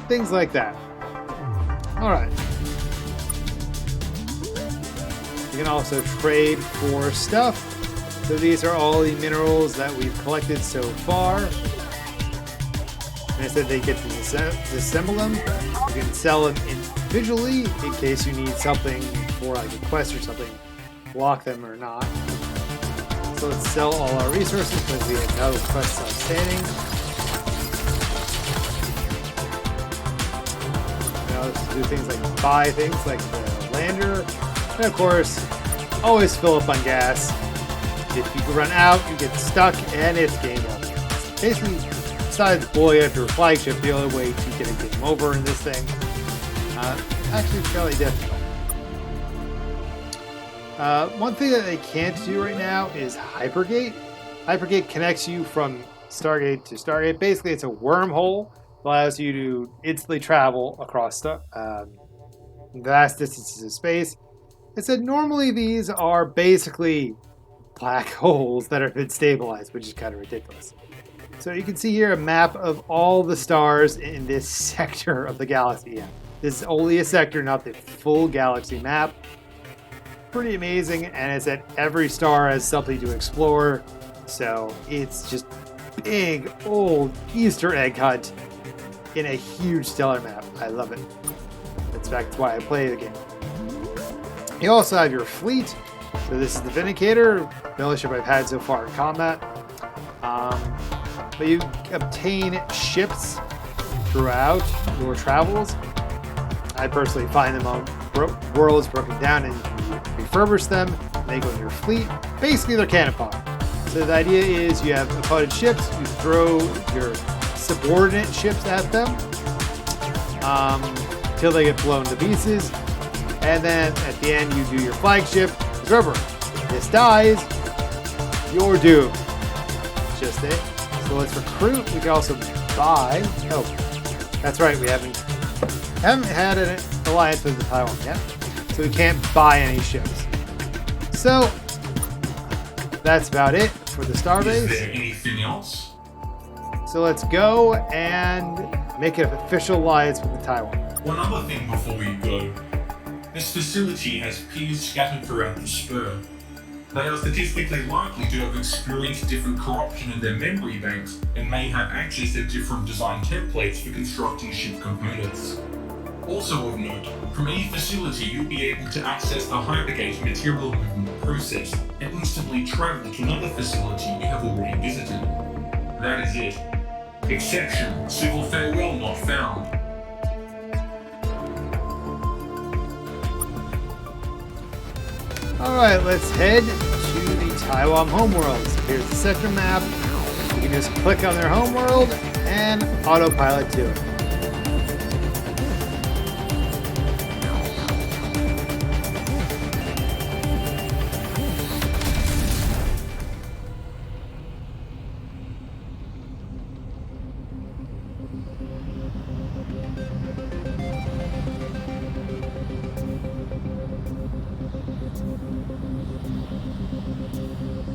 Speaker 1: things like that. Alright. You can also trade for stuff. So these are all the minerals that we've collected so far. And I said they get to disassemble them. You can sell them individually in case you need something for like a quest or something. Block them or not. So let's sell all our resources because we have no quests outstanding. Now let's do things like buy things like the lander. And of course, always fill up on gas. If you run out, you get stuck and it's game over. Basically, besides blowing up your flagship, the only way to get a game over in this thing. Actually fairly difficult. One thing that they can't do right now is Hypergate. Hypergate connects you from Stargate to Stargate. Basically, it's a wormhole that allows you to instantly travel across vast distances of space. It said normally these are basically black holes that have been stabilized, which is kind of ridiculous. So you can see here a map of all the stars in this sector of the galaxy. Yeah, this is only a sector, not the full galaxy map. Pretty amazing, and it's that every star has something to explore, so it's just big old Easter egg hunt in a huge stellar map. I love it. That's why I play the game. You also have your fleet. So this is the Vindicator, the only ship I've had so far in combat. But you obtain ships throughout your travels. I personally find them on worlds broken down and you refurbish them. They go in your fleet. Basically, they're cannon fodder. So the idea is you have opponent ships, you throw your subordinate ships at them till they get blown to pieces. And then at the end, you do your flagship. Remember, if this dies, you're doomed. Just it. So let's recruit. We can also buy. Oh, that's right. We haven't had an alliance with the Taiwan yet, so we can't buy any ships. So that's about it for the starbase.
Speaker 8: Is there anything else?
Speaker 1: So let's go and make an official alliance with the Taiwan.
Speaker 8: One other thing before we go. This facility has peers scattered throughout the spur. They are statistically likely to have experienced different corruption in their memory banks and may have access to different design templates for constructing ship components. Also of note, from any facility you'll be able to access the Hypergate material movement process and instantly travel to another facility you have already visited. That is it. Exception, civil farewell not found.
Speaker 1: Alright, let's head to the Taiwan homeworld. So here's the sector map. You can just click on their homeworld and autopilot to it.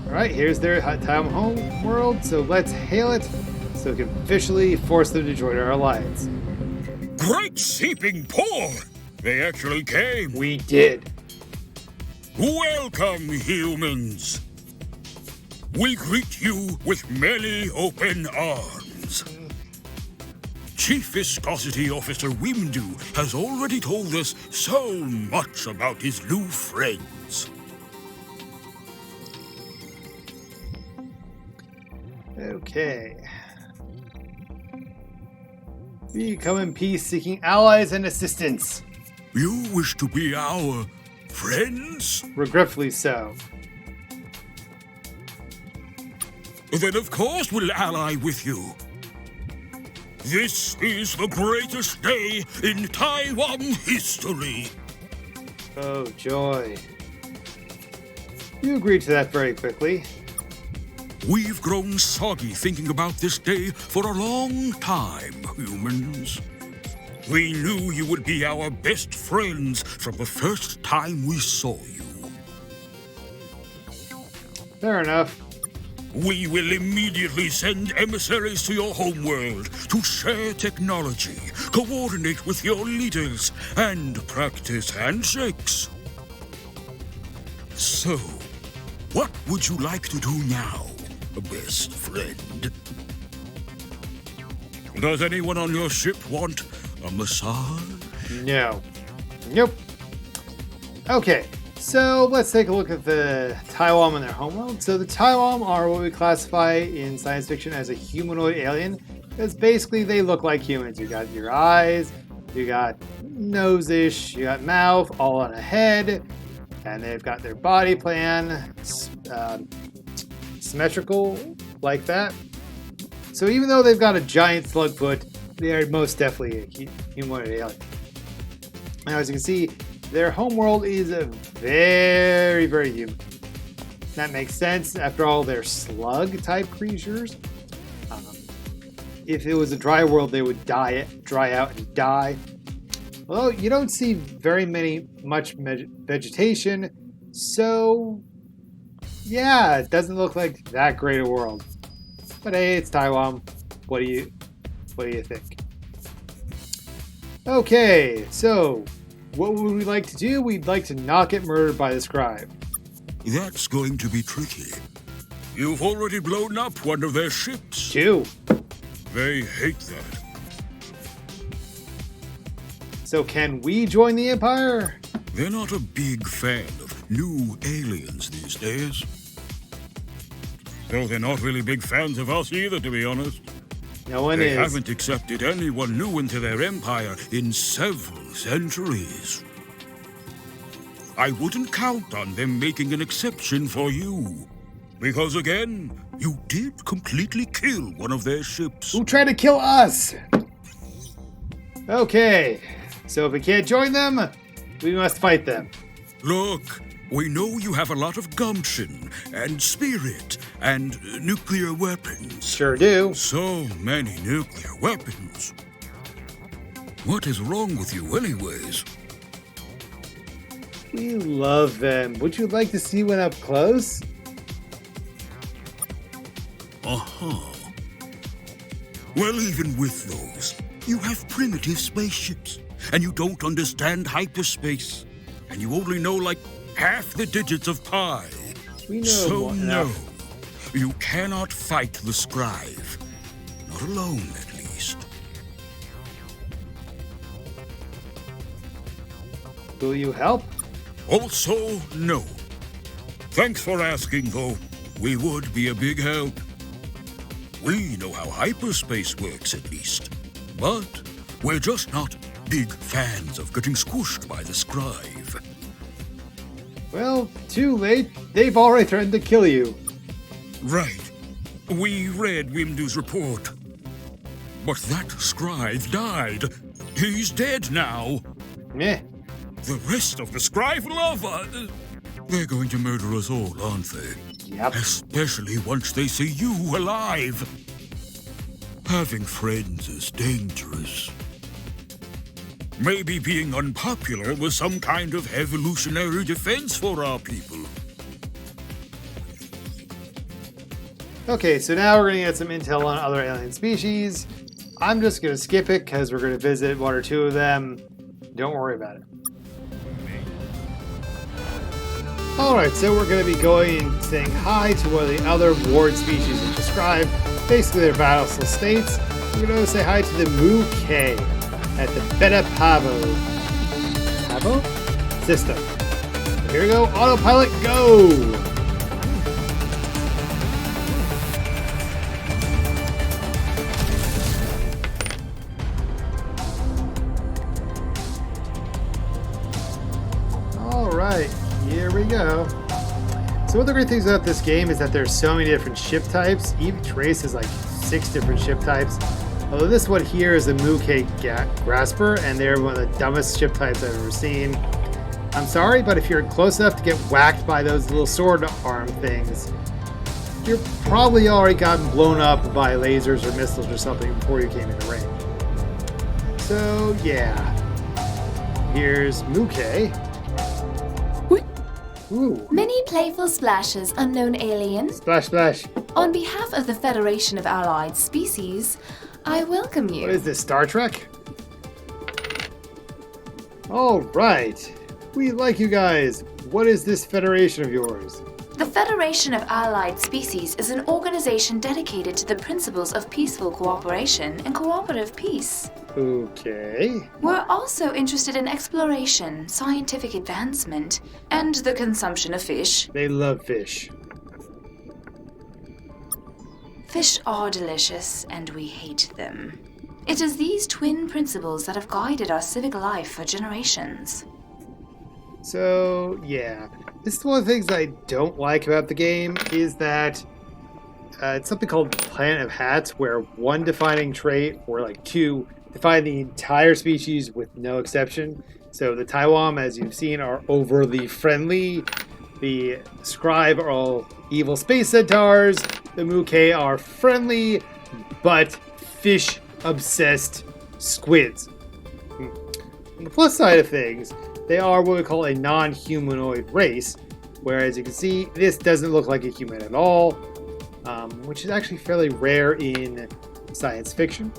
Speaker 1: Alright, here's their Taiwan home world, so let's hail it so we can officially force them to join our alliance.
Speaker 5: Great seeping pour! They actually came.
Speaker 1: We did.
Speaker 5: Welcome, humans. We greet you with many open arms. Chief Viscosity Officer Wimdu has already told us so much about his new friends.
Speaker 1: Okay. We come in peace seeking allies and assistance.
Speaker 5: You wish to be our friends?
Speaker 1: Regretfully so.
Speaker 5: Then of course we'll ally with you. This is the greatest day in Taiwan history.
Speaker 1: Oh, joy. You agreed to that very quickly.
Speaker 5: We've grown soggy thinking about this day for a long time, humans. We knew you would be our best friends from the first time we saw you.
Speaker 1: Fair enough.
Speaker 5: We will immediately send emissaries to your homeworld to share technology, coordinate with your leaders, and practice handshakes. So, what would you like to do now, best friend? Does anyone on your ship want a massage?
Speaker 1: No. Nope. Okay, so let's take a look at the Taiwan and their homeworld. So the Taiwan are what we classify in science fiction as a humanoid alien, because basically they look like humans. You got your eyes, you got nose-ish, you got mouth, all on a head, and they've got their body plan, symmetrical, like that. So even though they've got a giant slug foot, they are most definitely a humanoid alien. Now, as you can see, their homeworld is a very, very human. That makes sense. After all, they're slug-type creatures. If it was a dry world, they would dry out and die. Well, you don't see very much vegetation, so yeah, it doesn't look like that great a world. But hey, it's Taiwan. What do you think? Okay, so what would we like to do? We'd like to not get murdered by the scribe.
Speaker 5: That's going to be tricky. You've already blown up one of their ships.
Speaker 1: 2.
Speaker 5: They hate that.
Speaker 1: So can we join the Empire?
Speaker 5: They're not a big fan of new aliens these days. Though they're not really big fans of us either, to be honest.
Speaker 1: No one
Speaker 5: They
Speaker 1: is.
Speaker 5: haven't accepted anyone new into their empire in several centuries. I wouldn't count on them making an exception for you. Because again, you did completely kill one of their ships.
Speaker 1: Who tried to kill us? Okay, so if we can't join them, we must fight them.
Speaker 5: Look, we know you have a lot of gumption and spirit and nuclear weapons.
Speaker 1: Sure do.
Speaker 5: So many nuclear weapons. What is wrong with you anyways?
Speaker 1: We love them. Would you like to see one up close?
Speaker 5: Uh-huh. Well, even with those, you have primitive spaceships, and you don't understand hyperspace, and you only know like half the digits of pi.
Speaker 1: We know
Speaker 5: So no,
Speaker 1: enough.
Speaker 5: you cannot fight the scribe. Not alone, at least.
Speaker 1: Will you help?
Speaker 5: Also, no. Thanks for asking, though. We would be a big help. We know how hyperspace works, at least. But we're just not big fans of getting squished by the scribe.
Speaker 1: Well, too late. They've already threatened to kill you.
Speaker 5: Right. We read Wimdu's report. But that scribe died. He's dead now.
Speaker 1: Meh.
Speaker 5: The rest of the scribe lava. They're going to murder us all, aren't they?
Speaker 1: Yep.
Speaker 5: Especially once they see you alive. Having friends is dangerous. Maybe being unpopular was some kind of evolutionary defense for our people.
Speaker 1: Okay, so now we're going to get some intel on other alien species. I'm just going to skip it because we're going to visit 1 or 2 of them. Don't worry about it. Alright, so we're going to be going and saying hi to one of the other ward species we described. Basically, their battleful states. We're going to say hi to the Mu-K at the Beta Pavo system. So here we go. Autopilot, go! Alright, here we go. So one of the great things about this game is that there's so many different ship types. Each race is like 6 different ship types. Although this one here is the Mu-K Grasper, and they're one of the dumbest ship types I've ever seen. I'm sorry, but if you're close enough to get whacked by those little sword arm things, you're probably already gotten blown up by lasers or missiles or something before you came into range. So yeah, here's Mu-K. Ooh.
Speaker 9: Many playful splashes, unknown alien.
Speaker 1: Splash, splash.
Speaker 9: On behalf of the Federation of Allied Species, I welcome you.
Speaker 1: What is this, Star Trek? All right. We like you guys. what is this federation of yours?
Speaker 9: The Federation of Allied Species is an organization dedicated to the principles of peaceful cooperation and cooperative peace.
Speaker 1: Okay.
Speaker 9: We're also interested in exploration, scientific advancement, and the consumption of fish.
Speaker 1: They love fish.
Speaker 9: Fish are delicious, and we hate them. It is these twin principles that have guided our civic life for generations.
Speaker 1: So, yeah. This is one of the things I don't like about the game, is that it's something called Planet of Hats, where one defining trait, or like two, define the entire species with no exception. So the Taiwan, as you've seen, are overly friendly. The Scribe are all evil space centaurs. The Muke are friendly, but fish-obsessed squids. On the plus side of things, they are what we call a non-humanoid race, whereas you can see, this doesn't look like a human at all, which is actually fairly rare in science fiction.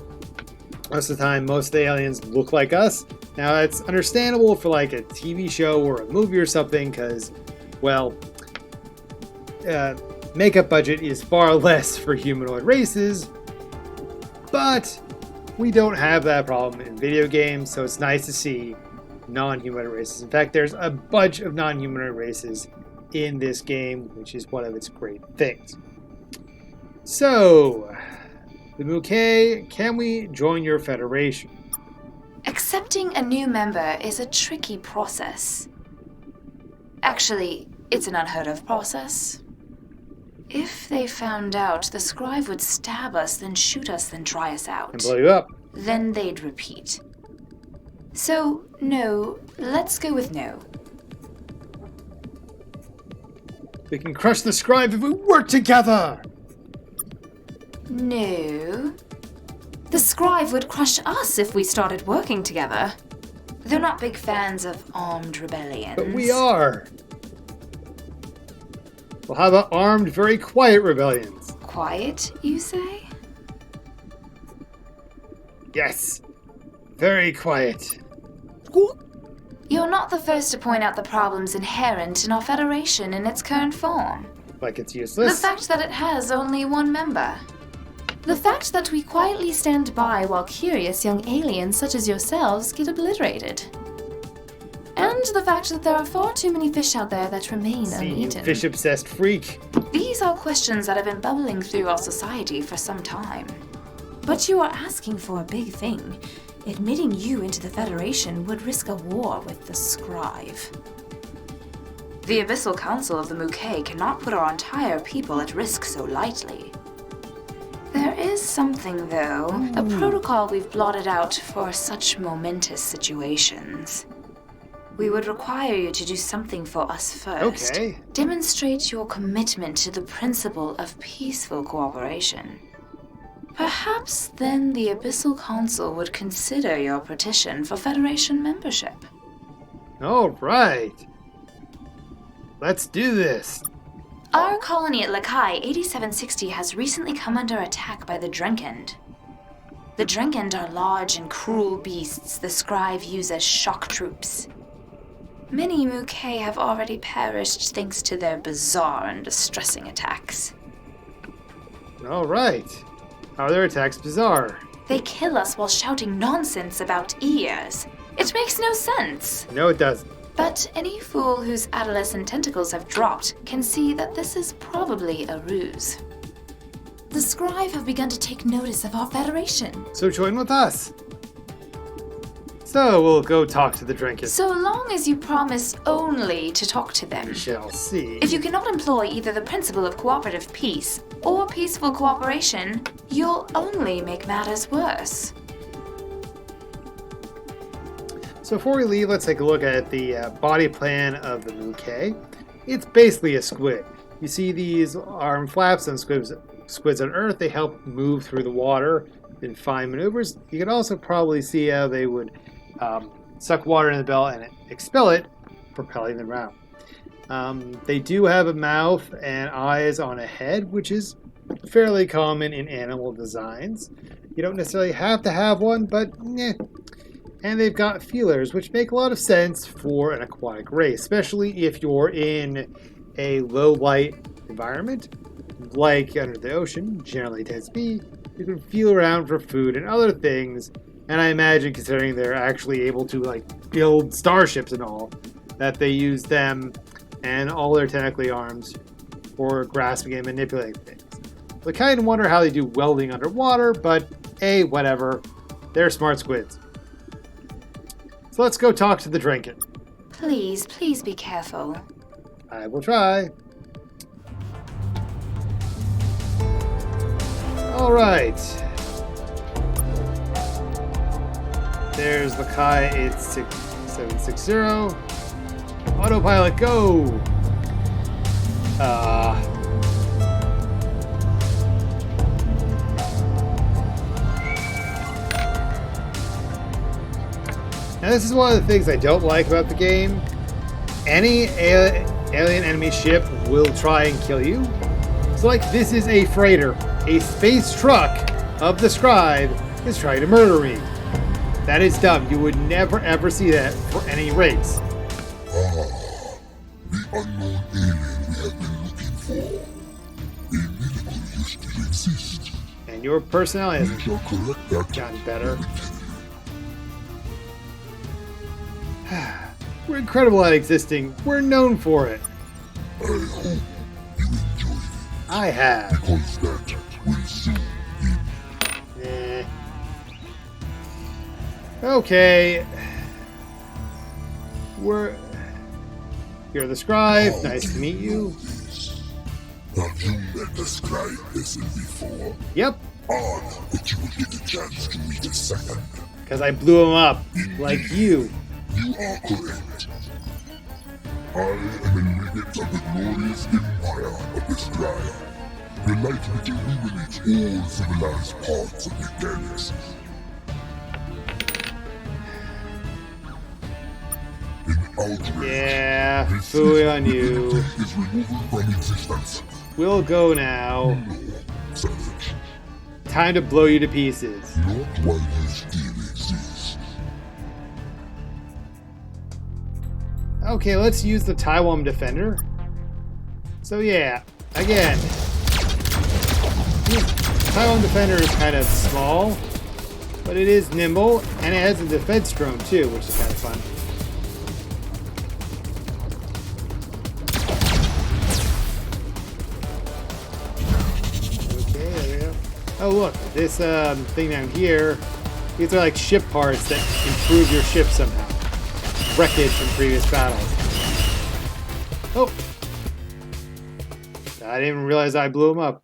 Speaker 1: Most of the time, most of the aliens look like us. Now, it's understandable for like a TV show or a movie or something, because, well, makeup budget is far less for humanoid races, but we don't have that problem in video games, so it's nice to see non-humanoid races. In fact, there's a bunch of non-humanoid races in this game, which is one of its great things. So, the Muke, can we join your federation?
Speaker 9: Accepting a new member is a tricky process. Actually, it's an unheard of process. If they found out, the Scribe would stab us, then shoot us, then try us out.
Speaker 1: And blow you up.
Speaker 9: Then they'd repeat. So, no, let's go with no.
Speaker 1: We can crush the Scribe if we work together!
Speaker 9: No. The Scribe would crush us if we started working together. They're not big fans of armed rebellions.
Speaker 1: But we are! Well, how about armed, very quiet rebellions?
Speaker 9: Quiet, you say?
Speaker 1: Yes. Very quiet.
Speaker 9: You're not the first to point out the problems inherent in our Federation in its current form.
Speaker 1: Like it's
Speaker 9: The
Speaker 1: useless?
Speaker 9: fact that it has only one member. The fact that we quietly stand by while curious young aliens such as yourselves get obliterated. And the fact that there are far too many fish out there that remain
Speaker 1: See, you
Speaker 9: uneaten.
Speaker 1: fish-obsessed freak.
Speaker 9: These are questions that have been bubbling through our society for some time. But you are asking for a big thing. Admitting you into the Federation would risk a war with the Scribe. The Abyssal Council of the Muke cannot put our entire people at risk so lightly. There is something, though, a protocol we've blotted out for such momentous situations. We would require you to do something for us first.
Speaker 1: Okay.
Speaker 9: Demonstrate your commitment to the principle of peaceful cooperation. Perhaps then the Abyssal Council would consider your petition for Federation membership.
Speaker 1: All right. Let's do this.
Speaker 9: Our colony at Lalee'lay 8760 has recently come under attack by the Drenkend. The Drenkend are large and cruel beasts the Scribe use as shock troops. Many Muke have already perished thanks to their bizarre and distressing attacks.
Speaker 1: All right. How are their attacks bizarre?
Speaker 9: They kill us while shouting nonsense about ears. It makes no sense.
Speaker 1: No, it doesn't.
Speaker 9: But any fool whose adolescent tentacles have dropped can see that this is probably a ruse. The Scribe have begun to take notice of our Federation.
Speaker 1: So join with us. So we'll go talk to the Drenkins.
Speaker 9: So long as you promise only to talk to them.
Speaker 1: We shall see.
Speaker 9: If you cannot employ either the principle of cooperative peace or peaceful cooperation, you'll only make matters worse.
Speaker 1: So before we leave, let's take a look at the body plan of the Muke. It's basically a squid. You see these arm flaps on squids on Earth. They help move through the water in fine maneuvers. You can also probably see how they would suck water in the bell and expel it, propelling them around. They do have a mouth and eyes on a head, which is fairly common in animal designs. You don't necessarily have to have one, but And they've got feelers, which make a lot of sense for an aquatic race, especially if you're in a low-light environment, like under the ocean generally tends to be. You can feel around for food and other things, and I imagine, considering they're actually able to like build starships and all, that they use them and all their tentacly arms for grasping and manipulating things. So I kind of wonder how they do welding underwater, but hey, whatever. They're smart squids. So let's go talk to the Drinkin.
Speaker 9: Please be careful.
Speaker 1: I will try. All right. There's Lakai 8760. Autopilot, go! Now this is one of the things I don't like about the game. Any alien enemy ship will try and kill you. So like this is a freighter. A space truck of the Scribe is trying to murder me. That is dumb. You would never ever see that for any race.
Speaker 6: The unknown alien we have been looking for. A venerable used to exist.
Speaker 1: And your personality
Speaker 6: We
Speaker 1: hasn't
Speaker 6: shall correct that.
Speaker 1: gotten better. We're incredible at existing. We're known for it.
Speaker 6: I hope you enjoy it,
Speaker 1: I have.
Speaker 6: because that will soon end.
Speaker 1: Okay. You're the Scribe. Nice to meet you.
Speaker 6: Have you met the Scribe person before?
Speaker 1: Yep.
Speaker 6: Odd that you will get a chance to meet a second.
Speaker 1: Because I blew him up. Like you.
Speaker 6: You are correct. I am a remnant of the glorious empire of the Scribe. The light which illuminates all civilized parts of the galaxy. An outrage.
Speaker 1: Yeah,
Speaker 6: They
Speaker 1: fooey
Speaker 6: say
Speaker 1: on you.
Speaker 6: the is removal from existence.
Speaker 1: We'll go now.
Speaker 6: No, savage.
Speaker 1: Time to blow you to pieces.
Speaker 6: Not while you still exist.
Speaker 1: Okay, let's use the Taiwan Defender. So yeah, again, Taiwan Defender is kind of small, but it is nimble, and it has a defense drone too, which is kind of fun. Okay, there we go. Oh look, this thing down here, these are like ship parts that improve your ship somehow. Wreckage from previous battles. Oh! I didn't even realize I blew him up.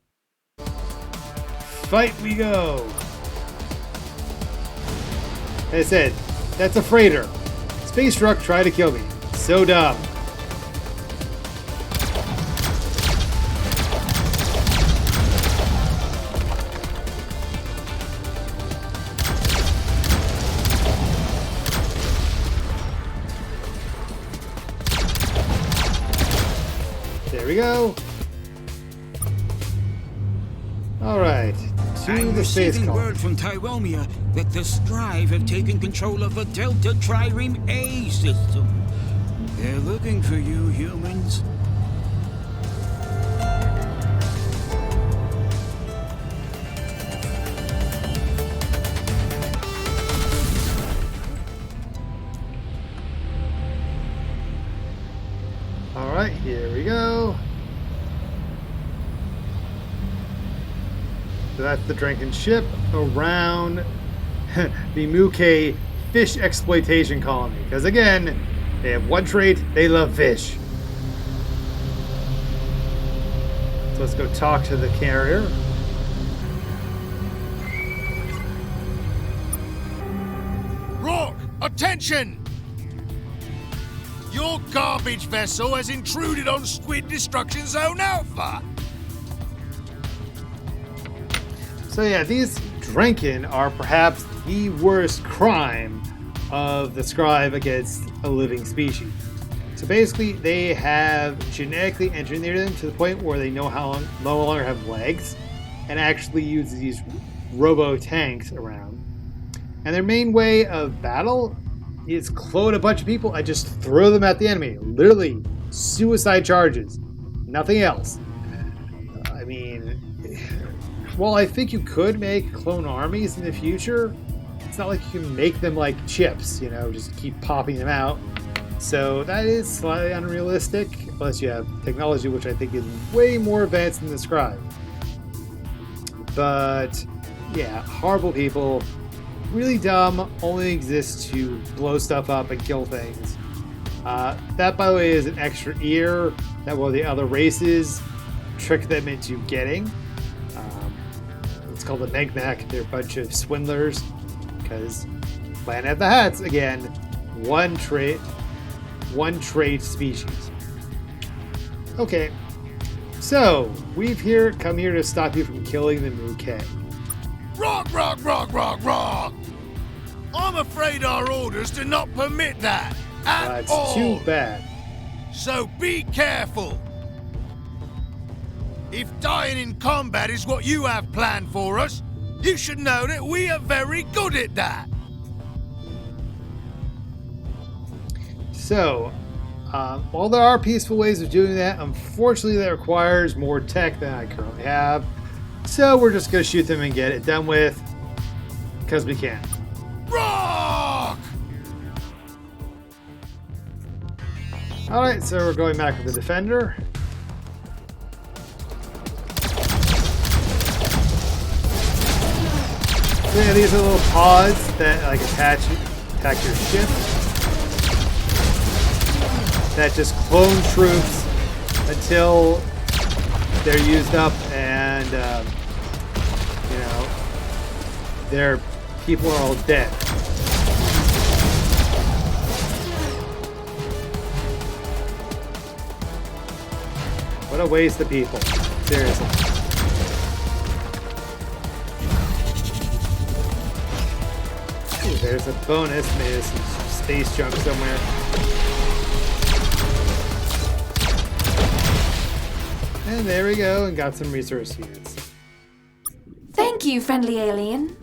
Speaker 1: Fight we go! Like I said, that's a freighter. Space truck tried to kill me. So dumb. There we go. Alright, to
Speaker 5: I'm
Speaker 1: the space
Speaker 5: receiving
Speaker 1: colony.
Speaker 5: word from Tyromia that the Scribe have taken control of the Delta Trireme A system. They're looking for you, humans.
Speaker 1: Alright, here we go. So that's the drinking ship around the Muke fish exploitation colony. Because again, they have one trait, they love fish. So let's go talk to the carrier.
Speaker 10: Rock, attention! Your garbage vessel has intruded on Squid Destruction Zone Alpha.
Speaker 1: So yeah, these Drinkin are perhaps the worst crime of the Scribe against a living species. So basically, they have genetically engineered them to the point where they no longer have legs, and actually use these robo tanks around. And their main way of battle is clone a bunch of people and just throw them at the enemy. Literally, suicide charges. Nothing else. I mean, well, I think you could make clone armies in the future. It's not like you can make them like chips, just keep popping them out. So that is slightly unrealistic, unless you have technology which I think is way more advanced than the Scribe. But yeah, horrible people, really dumb, only exists to blow stuff up and kill things. That, by the way, is an extra ear that one of the other races trick them into getting. It's called the Megmac. They're a bunch of swindlers because Planet of the Hats, again, one trait species. Okay, so we've come here to stop you from killing the Mouquet.
Speaker 10: Rock! I'm afraid our orders do not permit that at all.
Speaker 1: That's too bad.
Speaker 10: So be careful. If dying in combat is what you have planned for us, you should know that we are very good at that.
Speaker 1: So, while there are peaceful ways of doing that, unfortunately that requires more tech than I currently have. So we're just going to shoot them and get it done with, because we can.
Speaker 10: Rock!
Speaker 1: Alright, so we're going back with the Defender. So yeah, these are little pods that attack your ship. That just clone troops until they're used up and, their people are all dead. What a waste of people. Seriously. Ooh, there's a bonus. Maybe there's some space junk somewhere. And there we go, and got some resource units.
Speaker 9: Thank you, friendly alien.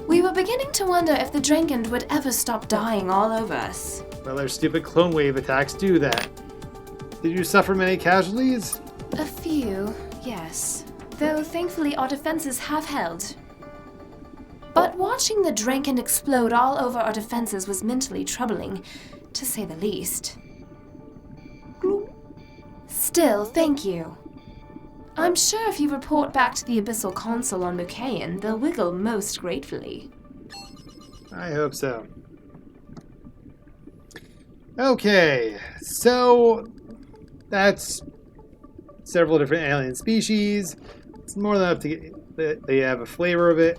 Speaker 9: We were beginning to wonder if the Drakend would ever stop dying all over us.
Speaker 1: Well, their stupid clone wave attacks do that. Did you suffer many casualties?
Speaker 9: A few, yes. Though thankfully our defenses have held. But watching the Drakend explode all over our defenses was mentally troubling, to say the least. Still, thank you. I'm sure if you report back to the Abyssal Consul on Mukayan, they'll wiggle most gratefully.
Speaker 1: I hope so. Okay, so that's several different alien species. It's more than enough to get they have a flavor of it.